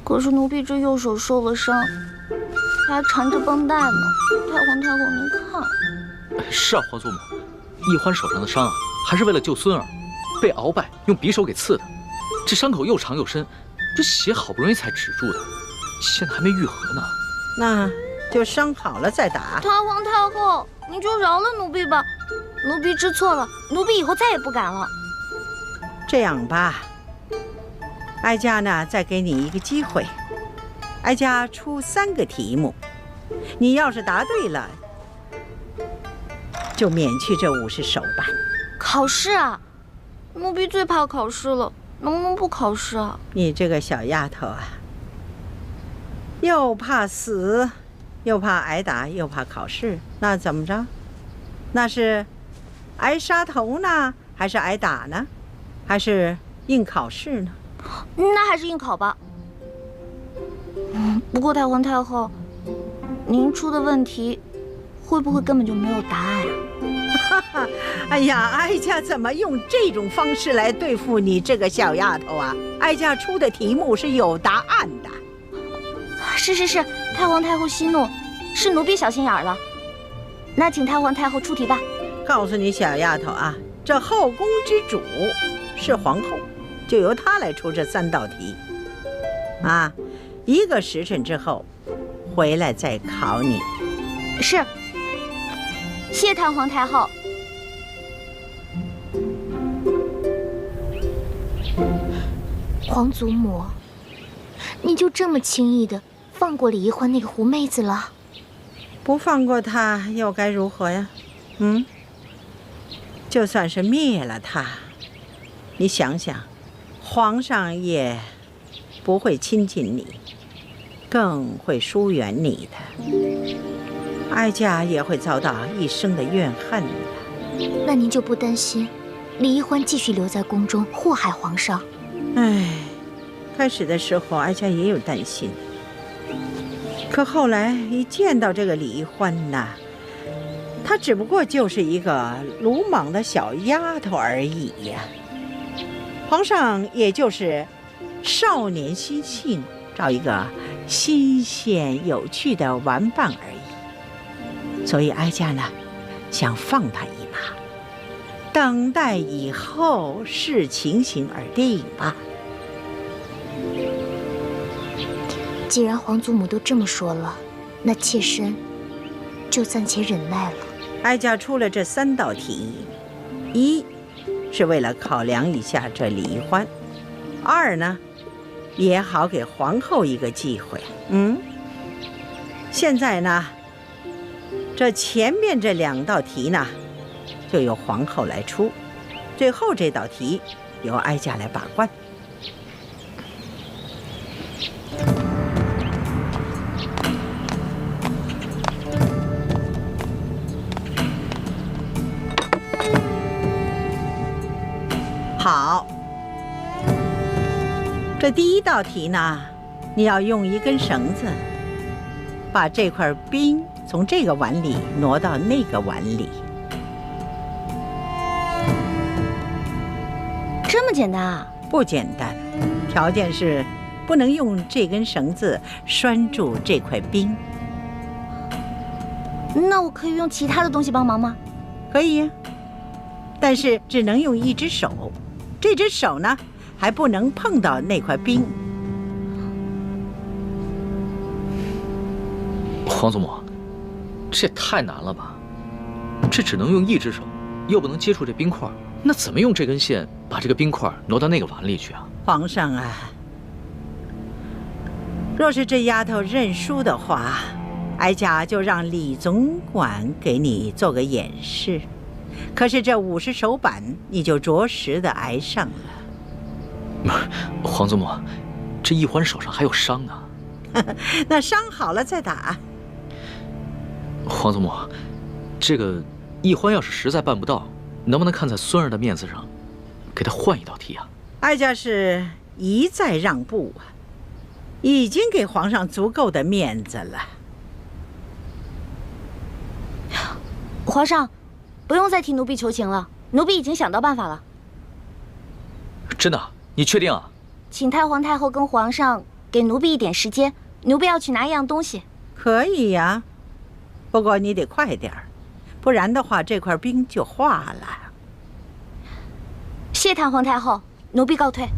可是奴婢这右手受了伤，还缠着绷带呢。太皇太后，您看。是啊，皇祖母，易欢手上的伤啊，还是为了救孙儿，被鳌拜用匕首给刺的，这伤口又长又深，这血好不容易才止住的，现在还没愈合呢。那就伤好了再打。太皇太后，您就饶了奴婢吧，奴婢知错了，奴婢以后再也不敢了。这样吧，哀家呢再给你一个机会，哀家出3个题目，你要是答对了，就免去这50手板。考试啊？奴婢最怕考试了，能不能不考试啊？你这个小丫头啊，又怕死，又怕挨打，又怕考试，那怎么着？那是挨杀头呢，还是挨打呢？还是硬考试呢？那还是硬考吧。不过太皇太后，您出的问题会不会根本就没有答案啊？哎呀，哀家怎么用这种方式来对付你这个小丫头啊？哀家出的题目是有答案的。是，太皇太后息怒，是奴婢小心眼了。那请太皇太后出题吧。告诉你小丫头啊，这后宫之主是皇后，就由她来出这3道题。1个时辰之后回来再考你。是，谢太皇太后。皇祖母，你就这么轻易的放过李易欢那个狐妹子了？不放过她又该如何呀？就算是灭了她，你想想，皇上也不会亲近你，更会疏远你的。哀家也会遭到一生的怨恨的。那您就不担心李一欢继续留在宫中祸害皇上？唉，开始的时候哀家也有担心，可后来一见到这个李一欢呐，她只不过就是一个鲁莽的小丫头而已呀。皇上也就是少年心性，找一个新鲜有趣的玩伴而已。所以哀家呢，想放他一马，等待以后视情形而定吧。既然皇祖母都这么说了，那妾身就暂且忍耐了。哀家出了这3道题，一是为了考量一下这李一欢，二呢，也好给皇后一个机会。现在呢，这前面这2道题呢，就由皇后来出，最后这道题由哀家来把关。好，这第1道题呢，你要用一根绳子，把这块冰从这个碗里挪到那个碗里。这么简单啊？不简单，条件是不能用这根绳子拴住这块冰。那我可以用其他的东西帮忙吗？可以呀，但是只能用一只手，这只手呢还不能碰到那块冰。皇祖母，这也太难了吧？这只能用一只手，又不能接触这冰块，那怎么用这根线把这个冰块挪到那个碗里去啊？皇上啊，若是这丫头认输的话，哀家就让李总管给你做个演示。可是这50手板，你就着实的挨上了。皇祖母，这一欢手上还有伤呢。那伤好了再打。皇祖母，这个一欢要是实在办不到，能不能看在孙儿的面子上，给他换一道题啊？哀家是一再让步啊，已经给皇上足够的面子了。皇上，不用再替奴婢求情了，奴婢已经想到办法了。真的？你确定啊？请太皇太后跟皇上给奴婢一点时间，奴婢要去拿一样东西。可以呀，不过你得快点儿，不然的话这块冰就化了。谢太皇太后，奴婢告退。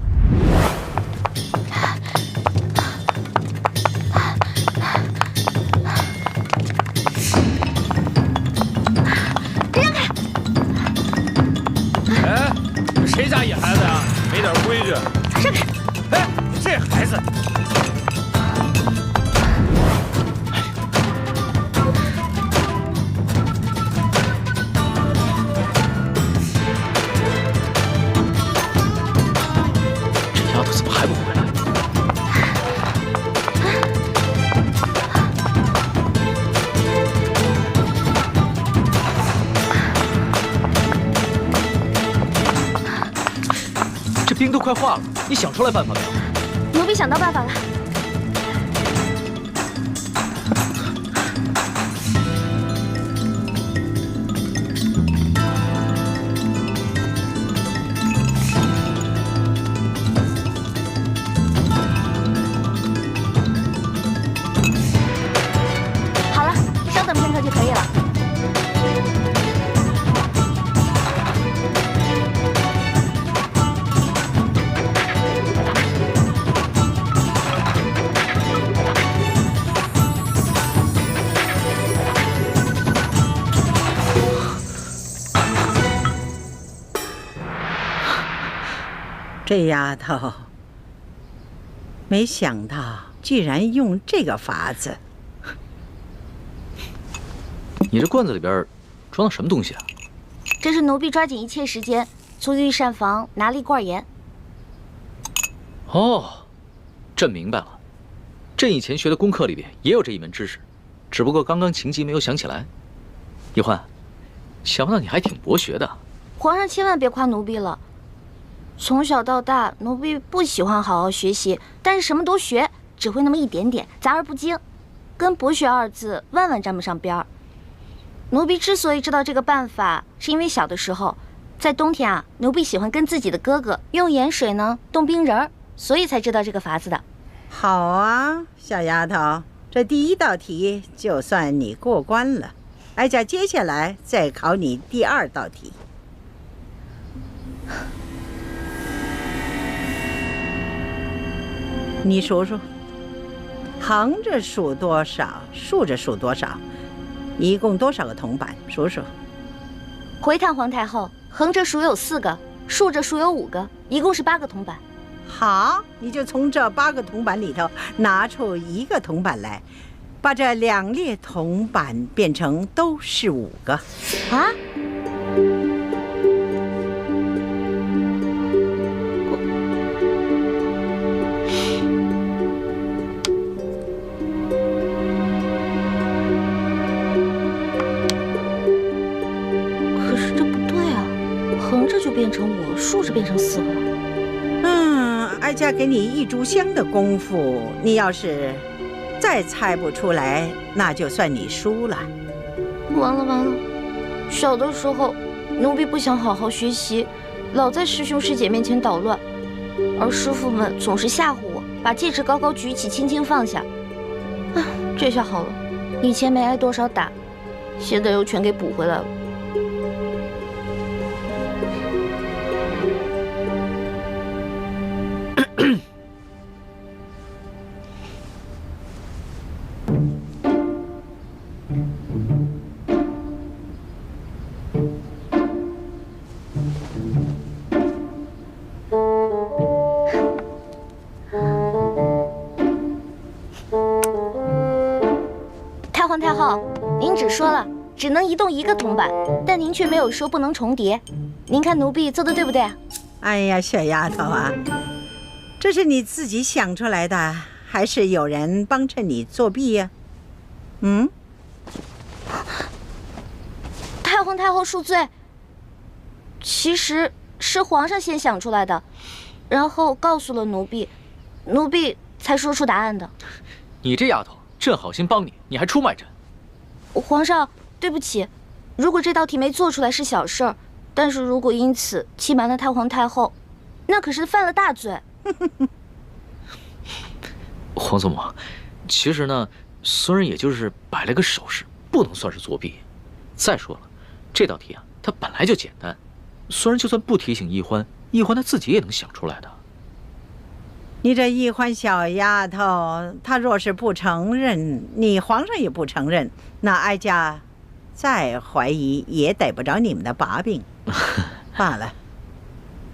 让开！哎，谁家野孩子呀？没点规矩！让开！哎，这孩子。怎么还不回来？这冰都快化了，你想出来办法没有？奴婢想到办法了。就可以了。这丫头，没想到居然用这个法子。你这罐子里边装的什么东西啊？这是奴婢抓紧一切时间从御膳房拿了一罐盐。哦，朕明白了。朕以前学的功课里边也有这一门知识，只不过刚刚情急没有想起来。易欢，想不到你还挺博学的。皇上千万别夸奴婢了。从小到大，奴婢不喜欢好好学习，但是什么都学，只会那么一点点，杂而不精，跟博学二字万万沾不上边儿。奴婢之所以知道这个办法，是因为小的时候，在冬天啊，奴婢喜欢跟自己的哥哥用盐水呢冻冰人儿，所以才知道这个法子的。好啊，小丫头，这第1道题就算你过关了。哀家接下来再考你第2道题。你数数，横着数多少，竖着数多少，一共多少个铜板？数数。回太皇太后，横着数有4个，竖着数有5个，一共是8个铜板。好，你就从这8个铜板里头拿出1个铜板来，把这2列铜板变成都是5个。啊？可是这不对啊，横着就变成5，竖着变成4个。哀家给你1炷香的功夫，你要是再猜不出来，那就算你输了。完了完了！小的时候，奴婢不想好好学习，老在师兄师姐面前捣乱，而师傅们总是吓唬我，把戒指高高举起，轻轻放下。啊，这下好了，以前没挨多少打，现在又全给补回来了。太皇太后，您只说了只能移动1个铜板，但您却没有说不能重叠。您看奴婢做的对不对啊？哎呀，小丫头啊，这是你自己想出来的，还是有人帮衬你作弊呀？太皇太后恕罪，其实是皇上先想出来的，然后告诉了奴婢，奴婢才说出答案的。你这丫头，朕好心帮你，你还出卖朕。皇上，对不起，如果这道题没做出来是小事儿，但是如果因此欺瞒了太皇太后，那可是犯了大罪。皇祖母，其实呢，孙人也就是摆了个手势，不能算是作弊。再说了，这道题啊，它本来就简单，孙人就算不提醒易欢，易欢他自己也能想出来的。你这易欢小丫头，她若是不承认，你皇上也不承认，那哀家再怀疑也逮不着你们的把柄。罢了，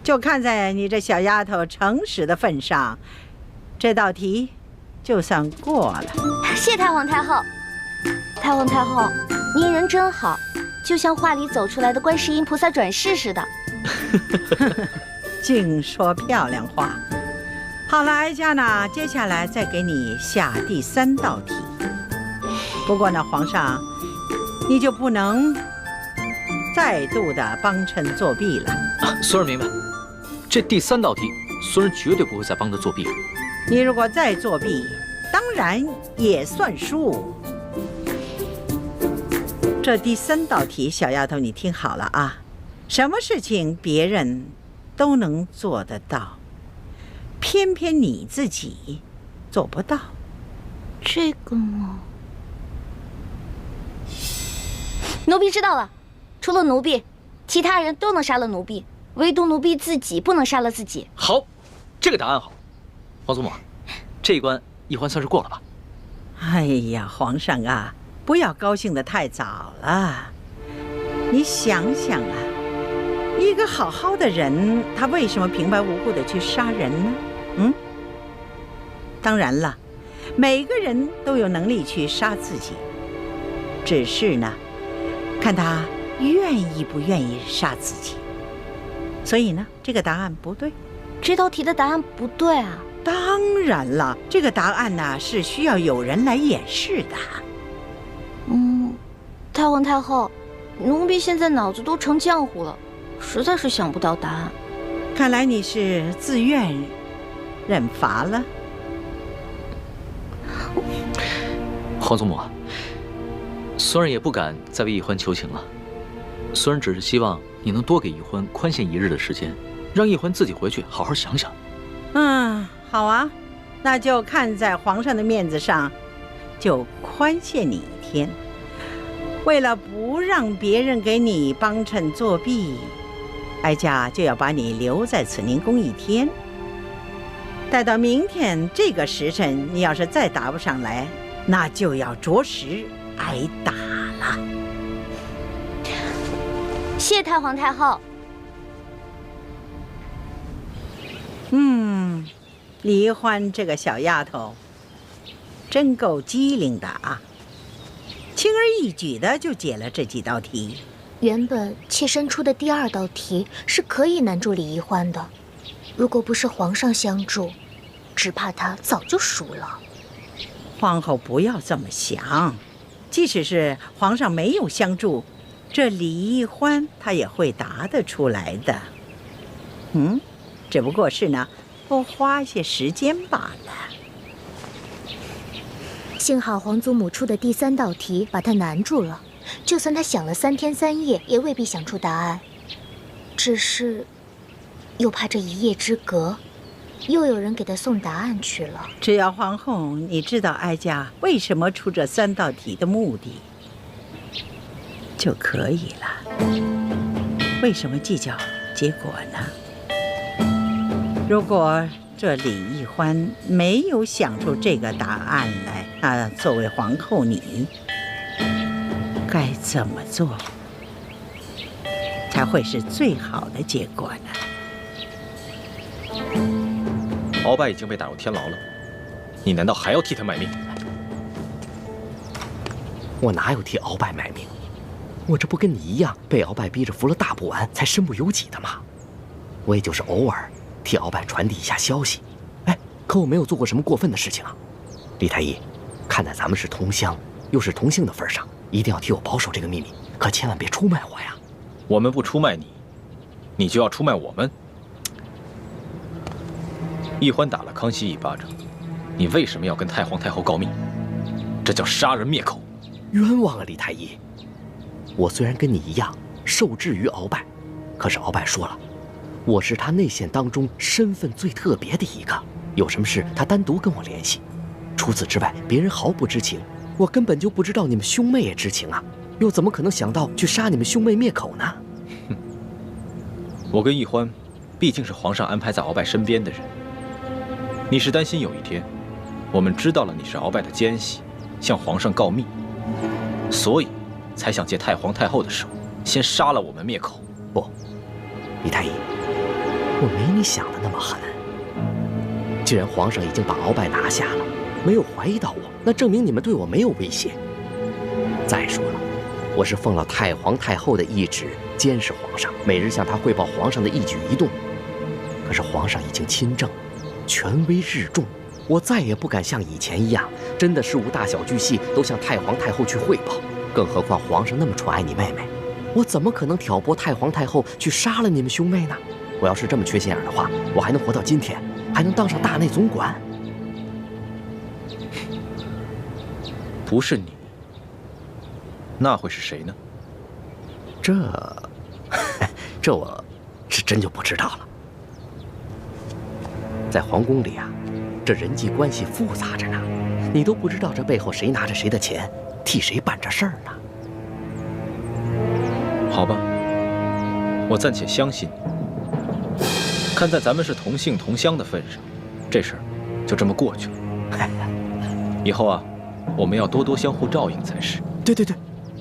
就看在你这小丫头诚实的份上，这道题就算过了。谢太皇太后。太皇太后，您人真好，就像画里走出来的观世音菩萨转世似的。净说漂亮话。好了，哀家呢，接下来再给你下第3道题。不过呢，皇上，你就不能再度的帮衬作弊了。孙儿明白，这第3道题，孙儿绝对不会再帮他作弊。你如果再作弊，当然也算输。这第3道题，小丫头，你听好了啊，什么事情别人都能做得到，偏偏你自己做不到。这个嘛，奴婢知道了。除了奴婢，其他人都能杀了奴婢，唯独奴婢自己不能杀了自己。好，这个答案好。皇祖母，这一关易欢算是过了吧？哎呀，皇上啊，不要高兴得太早了。你想想啊，一个好好的人，他为什么平白无故的去杀人呢？当然了，每个人都有能力去杀自己，只是呢，看他愿意不愿意杀自己。所以呢，这个答案不对。这道题的答案不对啊？当然了，这个答案呢是需要有人来演示的。太皇太后，奴婢现在脑子都成浆糊了，实在是想不到答案。看来你是自愿认罚了。皇祖母，孙儿也不敢再为奕欢求情了。孙儿只是希望你能多给奕欢宽限1日的时间，让奕欢自己回去好好想想。好啊，那就看在皇上的面子上，就宽限你1天。为了不让别人给你帮衬作弊，哀家就要把你留在慈宁宫1天。待到明天这个时辰，你要是再答不上来，那就要着实挨打了。谢太皇太后。李欢这个小丫头，真够机灵的啊！轻而易举的就解了这几道题。原本妾身出的第2道题是可以难住李奕欢的，如果不是皇上相助，只怕他早就输了。皇后不要这么想，即使是皇上没有相助，这李奕欢他也会答得出来的。只不过是呢，多花些时间罢了。幸好皇祖母出的第3道题把他难住了，就算他想了3天3夜，也未必想出答案。只是，又怕这一夜之隔，又有人给他送答案去了。只要皇后你知道哀家为什么出这3道题的目的，就可以了。为什么计较结果呢？如果这李奕欢没有想出这个答案来，那作为皇后你该怎么做才会是最好的结果呢？鳌拜已经被打入天牢了，你难道还要替他卖命？我哪有替鳌拜卖命？我这不跟你一样被鳌拜逼着服了大补丸才身不由己的吗？我也就是偶尔替鳌拜传递一下消息，可我没有做过什么过分的事情啊。李太医，看在咱们是同乡又是同姓的份上，一定要替我保守这个秘密，可千万别出卖我呀。我们不出卖你，你就要出卖我们。奕欢打了康熙1巴掌，你为什么要跟太皇太后告密？这叫杀人灭口。冤枉啊，李太医！我虽然跟你一样受制于鳌拜，可是鳌拜说了，我是他内线当中身份最特别的一个，有什么事他单独跟我联系。除此之外，别人毫不知情。我根本就不知道你们兄妹也知情啊，又怎么可能想到去杀你们兄妹灭口呢？我跟奕欢毕竟是皇上安排在鳌拜身边的人，你是担心有一天我们知道了你是鳌拜的奸细，向皇上告密，所以才想借太皇太后的手先杀了我们灭口。不，李太医，我没你想的那么狠。既然皇上已经把鳌拜拿下了，没有怀疑到我，那证明你们对我没有威胁。再说了，我是奉了太皇太后的懿旨监视皇上，每日向他汇报皇上的一举一动。可是皇上已经亲政，权威日重，我再也不敢像以前一样，真的事无大小巨细都向太皇太后去汇报。更何况皇上那么宠爱你妹妹，我怎么可能挑拨太皇太后去杀了你们兄妹呢？我要是这么缺心眼的话，我还能活到今天，还能当上大内总管？不是你，那会是谁呢？这我是真就不知道了。在皇宫里啊，这人际关系复杂着呢，你都不知道这背后谁拿着谁的钱，替谁办着事儿呢。好吧，我暂且相信你。看在咱们是同姓同乡的份上，这事儿就这么过去了。以后啊，我们要多多相互照应才是。对，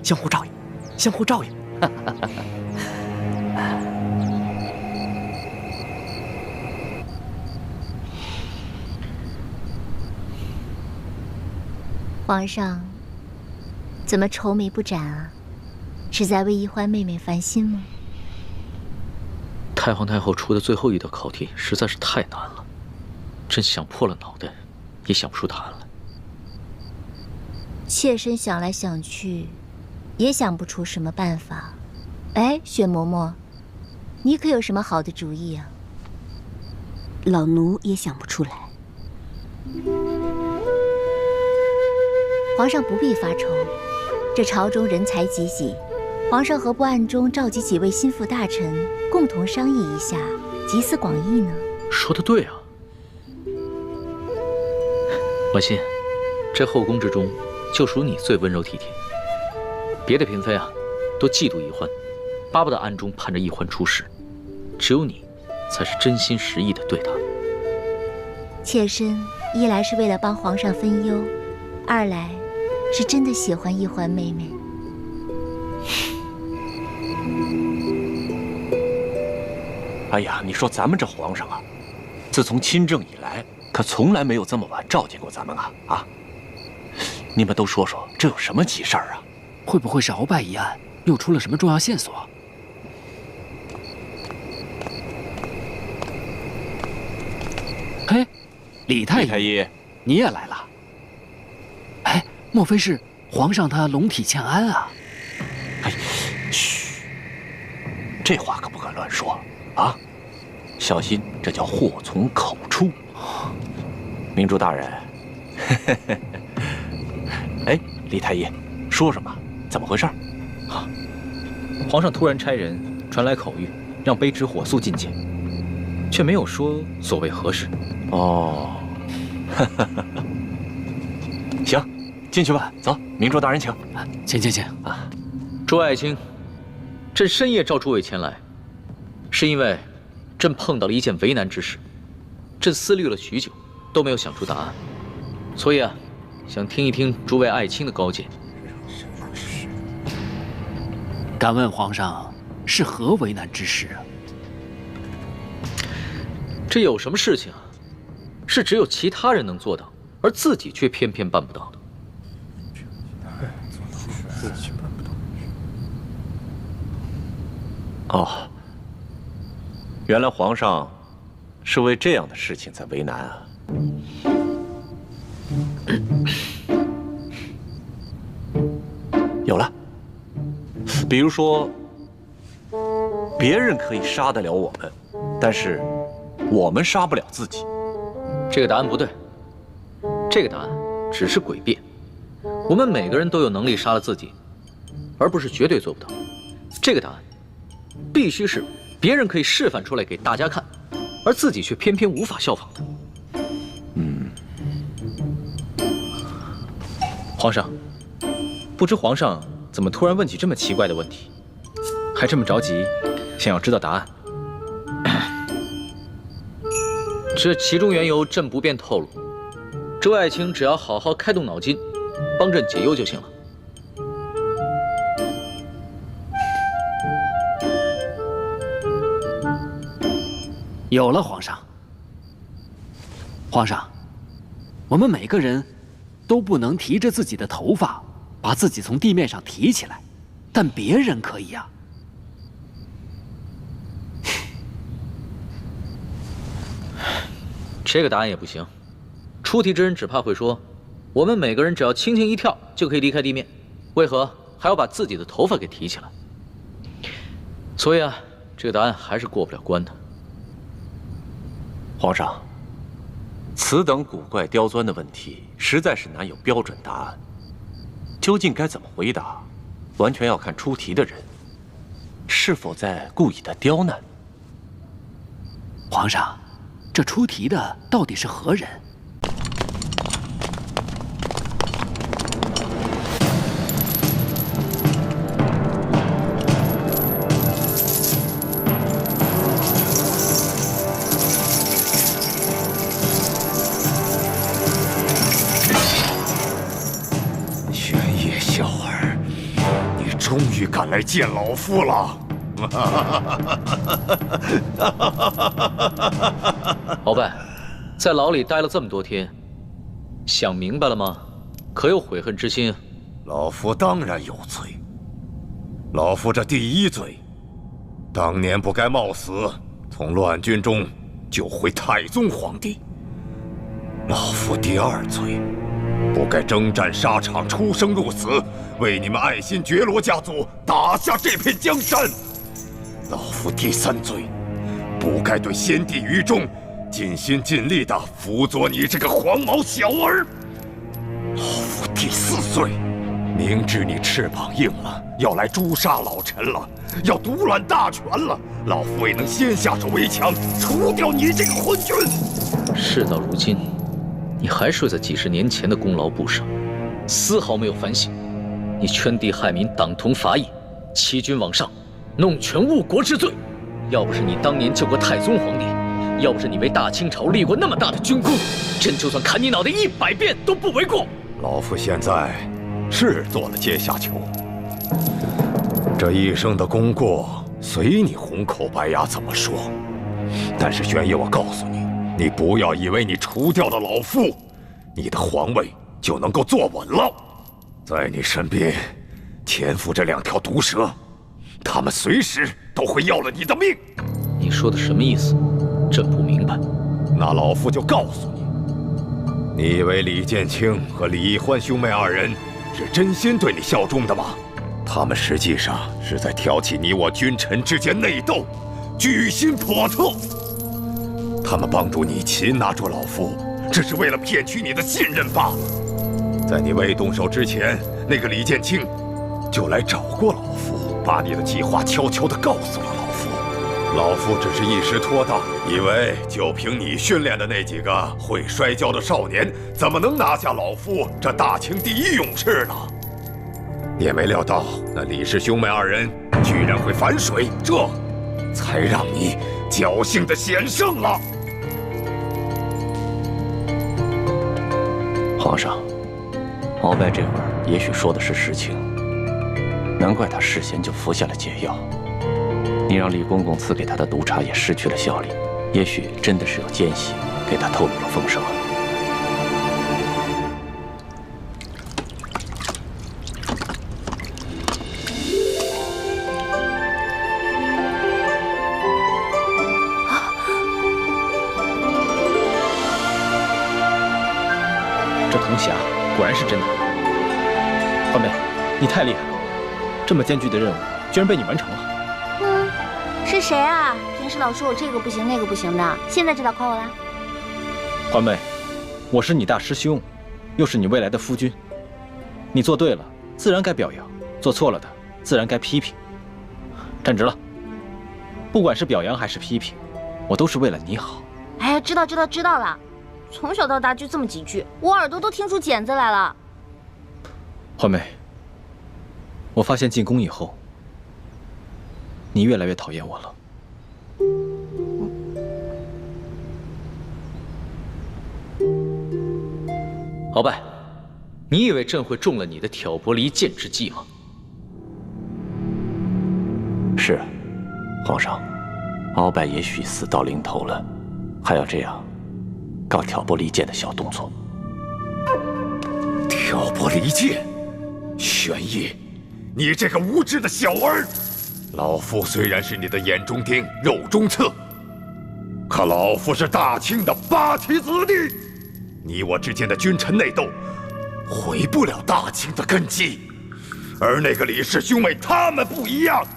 相互照应，相互照应。皇上怎么愁眉不展啊？是在为奕欢妹妹烦心吗？太皇太后出的最后一道考题实在是太难了，真想破了脑袋也想不出答案来。妾身想来想去，也想不出什么办法。哎，雪嬷嬷，你可有什么好的主意啊？老奴也想不出来。皇上不必发愁，这朝中人才济济，皇上何不暗中召集几位心腹大臣，共同商议一下，集思广益呢？说得对啊，婉心，这后宫之中，就属你最温柔体贴。别的嫔妃啊，都嫉妒奕欢，巴不得暗中盼着奕欢出事，只有你，才是真心实意的对他。妾身一来是为了帮皇上分忧，二来是真的喜欢奕欢妹妹。哎呀，你说咱们这皇上啊，自从亲政以来，可从来没有这么晚召见过咱们啊！啊，你们都说说，这有什么急事儿啊？会不会是鳌拜一案又出了什么重要线索？嘿，李太医，你也来了？哎，莫非是皇上他龙体欠安啊？哎，嘘，这话可不可乱说啊！小心，这叫祸从口出。明珠大人，哎，李太医，说什么？怎么回事？啊，皇上突然差人传来口谕，让卑职火速觐见，却没有说所谓何事。哦，行，进去吧。走，明珠大人请。请啊，朱爱卿，朕深夜召诸位前来，是因为朕碰到了一件为难之事，朕思虑了许久，都没有想出答案，所以啊，想听一听诸位爱卿的高见。敢问皇上，是何为难之事啊？这有什么事情啊？是只有其他人能做到，而自己却偏偏办不到的。哦，原来皇上是为这样的事情在为难啊。有了，比如说，别人可以杀得了我们，但是我们杀不了自己。这个答案不对，这个答案只是诡辩。我们每个人都有能力杀了自己，而不是绝对做不到。这个答案必须是别人可以示范出来给大家看，而自己却偏偏无法效仿的。皇上，不知皇上怎么突然问起这么奇怪的问题，还这么着急，想要知道答案？这其中缘由，朕不便透露。周爱卿只要好好开动脑筋，帮朕解忧就行了。有了，皇上。皇上，我们每个人都不能提着自己的头发，把自己从地面上提起来，但别人可以呀。这个答案也不行。出题之人只怕会说，我们每个人只要轻轻一跳就可以离开地面，为何还要把自己的头发给提起来？所以啊，这个答案还是过不了关的。皇上，此等古怪刁钻的问题，实在是难有标准答案。究竟该怎么回答，完全要看出题的人是否在故意的刁难。皇上，这出题的到底是何人？终于赶来见老夫了！鳌拜，在牢里待了这么多天，想明白了吗？可有悔恨之心？老夫当然有罪。老夫这第一罪，当年不该冒死从乱军中救回太宗皇帝。老夫第二罪，不该征战沙场，出生入死，为你们爱新觉罗家族打下这片江山。老夫第三罪，不该对先帝于忠尽心尽力地辅佐你这个黄毛小儿。老夫第四罪，明知你翅膀硬了，要来诛杀老臣了，要独揽大权了，老夫未能先下手为强，除掉你这个昏君。事到如今，你还睡在几十年前的功劳簿上，丝毫没有反省。你圈地害民，党同伐异，欺君罔上，弄权误国之罪。要不是你当年救过太宗皇帝，要不是你为大清朝立过那么大的军功，朕就算砍你脑袋100遍都不为过。老夫现在是做了阶下囚，这一生的功过随你红口白牙怎么说。但是玄烨，我告诉你，你不要以为你除掉了老夫，你的皇位就能够坐稳了。在你身边潜伏着2条毒蛇，他们随时都会要了你的命。你说的什么意思？朕不明白。那老夫就告诉你，你以为李建清和李易欢兄妹2人是真心对你效忠的吗？他们实际上是在挑起你我君臣之间内斗，居心叵测。他们帮助你擒拿住老夫，只是为了骗取你的信任罢了。在你未动手之前，那个李建清就来找过老夫，把你的计划悄悄地告诉了老夫。老夫只是一时拖大，以为就凭你训练的那几个会摔跤的少年，怎么能拿下老夫这大清第一勇士呢？也没料到那李氏兄妹2人居然会反水，这才让你侥幸的险胜了。皇上，鳌拜这会儿也许说的是实情，难怪他事先就服下了解药。你让李公公赐给他的毒茶也失去了效力，也许真的是有奸细给他透露了风声啊。这铜匣果然是真的。欢妹，你太厉害了，这么艰巨的任务居然被你完成了。是谁啊？平时老说我这个不行那个不行的，现在知道夸我了？欢妹，我是你大师兄，又是你未来的夫君。你做对了，自然该表扬；做错了的，自然该批评。站直了。不管是表扬还是批评，我都是为了你好。哎，知道了。从小到大就这么几句，我耳朵都听出茧子来了。欢妹，我发现进宫以后，你越来越讨厌我了。鳌拜，你以为朕会中了你的挑拨离间之计吗？是，皇上，鳌拜也许死到临头了，还要这样搞挑拨离间的小动作。挑拨离间，玄烨，你这个无知的小儿！老夫虽然是你的眼中钉、肉中刺，可老夫是大清的8旗子弟，你我之间的君臣内斗，毁不了大清的根基。而那个李氏兄妹，他们不一样，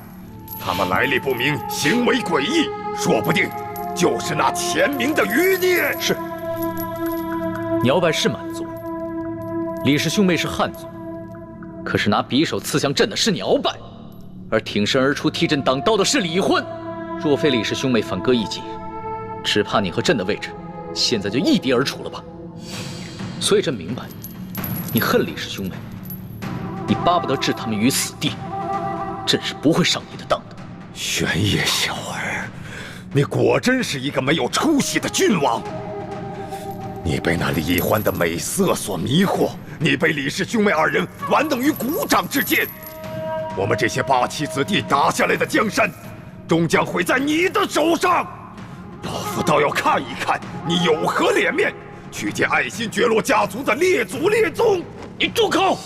他们来历不明，行为诡异，说不定就是那前明的余孽。是，你鳌拜是满族，李氏兄妹是汉族，可是拿匕首刺向朕的是你鳌拜。而挺身而出替朕挡刀的是李易欢，若非李氏兄妹反戈一击，只怕你和朕的位置现在就一敌而处了吧。所以朕明白，你恨李氏兄妹，你巴不得置他们于死地，朕是不会上你的当的。玄烨小儿，你果真是一个没有出息的君王。你被那李易欢的美色所迷惑，你被李氏兄妹2人玩弄于股掌之间。我们这些8旗子弟打下来的江山，终将毁在你的手上。老夫倒要看一看你有何脸面去见爱新觉罗家族的列祖列宗！你住口！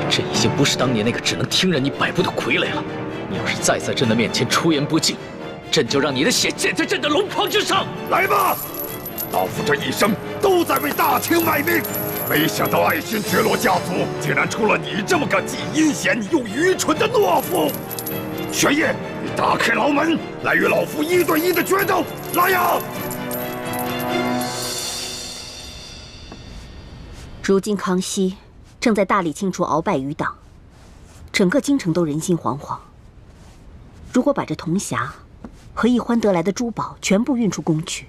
朕已经不是当年那个只能听任你摆布的傀儡了。你要是再在朕的面前出言不敬，朕就让你的血溅在朕的龙袍之上！来吧，老夫这一生都在为大清卖命，没想到爱新觉罗家族竟然出了你这么个既阴险又愚蠢的懦夫！玄烨，你打开牢门，来与老夫1对1的决斗！来呀！如今康熙正在大力清除鳌拜余党，整个京城都人心惶惶。如果把这铜匣和奕欢得来的珠宝全部运出宫去，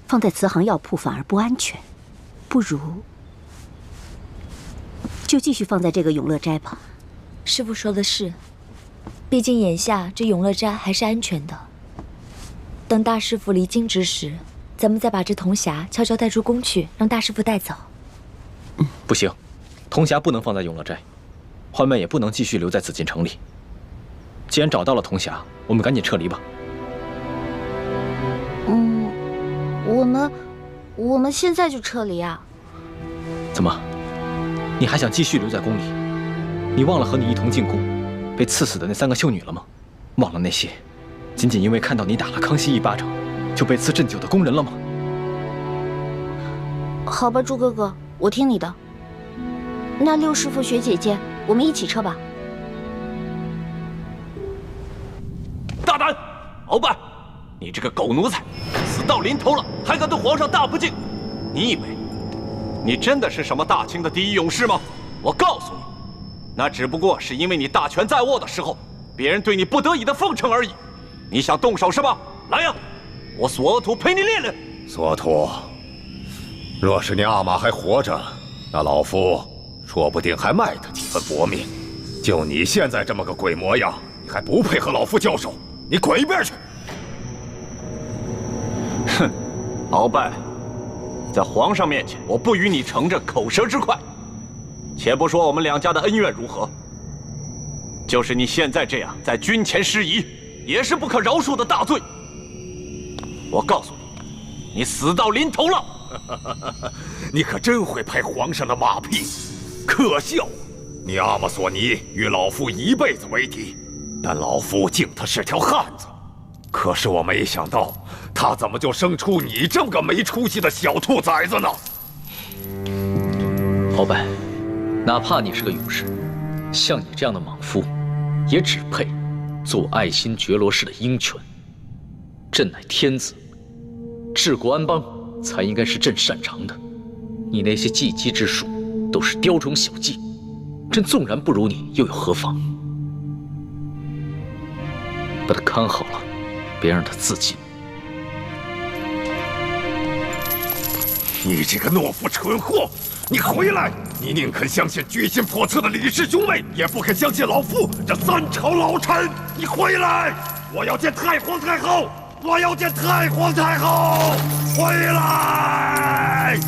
放在慈航药铺反而不安全，不如就继续放在这个永乐斋吧。师父说的是，毕竟眼下这永乐斋还是安全的。等大师傅离京之时，咱们再把这铜匣悄悄带出宫去，让大师傅带走。不行，铜匣不能放在永乐斋，欢妹也不能继续留在紫禁城里。既然找到了铜匣，我们赶紧撤离吧。我们现在就撤离啊？怎么，你还想继续留在宫里？你忘了和你一同进宫，被赐死的那3个秀女了吗？忘了那些仅仅因为看到你打了康熙1巴掌，就被赐鸩酒的宫人了吗？好吧，朱哥哥，我听你的。那六师傅、学姐姐，我们一起撤吧。大胆，鳌拜，你这个狗奴才，死到临头了还敢对皇上大不敬！你以为你真的是什么大清的第一勇士吗？我告诉你，那只不过是因为你大权在握的时候，别人对你不得已的奉承而已。你想动手是吧？来呀，我索额图陪你练练。索额图，若是你阿玛还活着，那老夫说不定还卖他几分薄命。就你现在这么个鬼模样，你还不配和老夫交手？你滚一边去！哼，鳌拜，在皇上面前，我不与你乘着口舌之快。且不说我们2家的恩怨如何，就是你现在这样在军前失仪，也是不可饶恕的大罪。我告诉你，你死到临头了！你可真会拍皇上的马屁，可笑！你阿玛索尼与老夫一辈子为敌，但老夫敬他是条汉子。可是我没想到，他怎么就生出你这么个没出息的小兔崽子呢？鳌拜，哪怕你是个勇士，像你这样的莽夫，也只配做爱新觉罗氏的鹰犬。朕乃天子，治国安邦才应该是朕擅长的。你那些技击之术，都是雕虫小技。朕纵然不如你，又有何妨？把他看好了，别让他自尽。你这个懦夫蠢货！你回来！你宁肯相信居心叵测的李氏兄妹，也不肯相信老夫这3朝老臣！你回来！我要见太皇太后！我要见太皇太后！回来！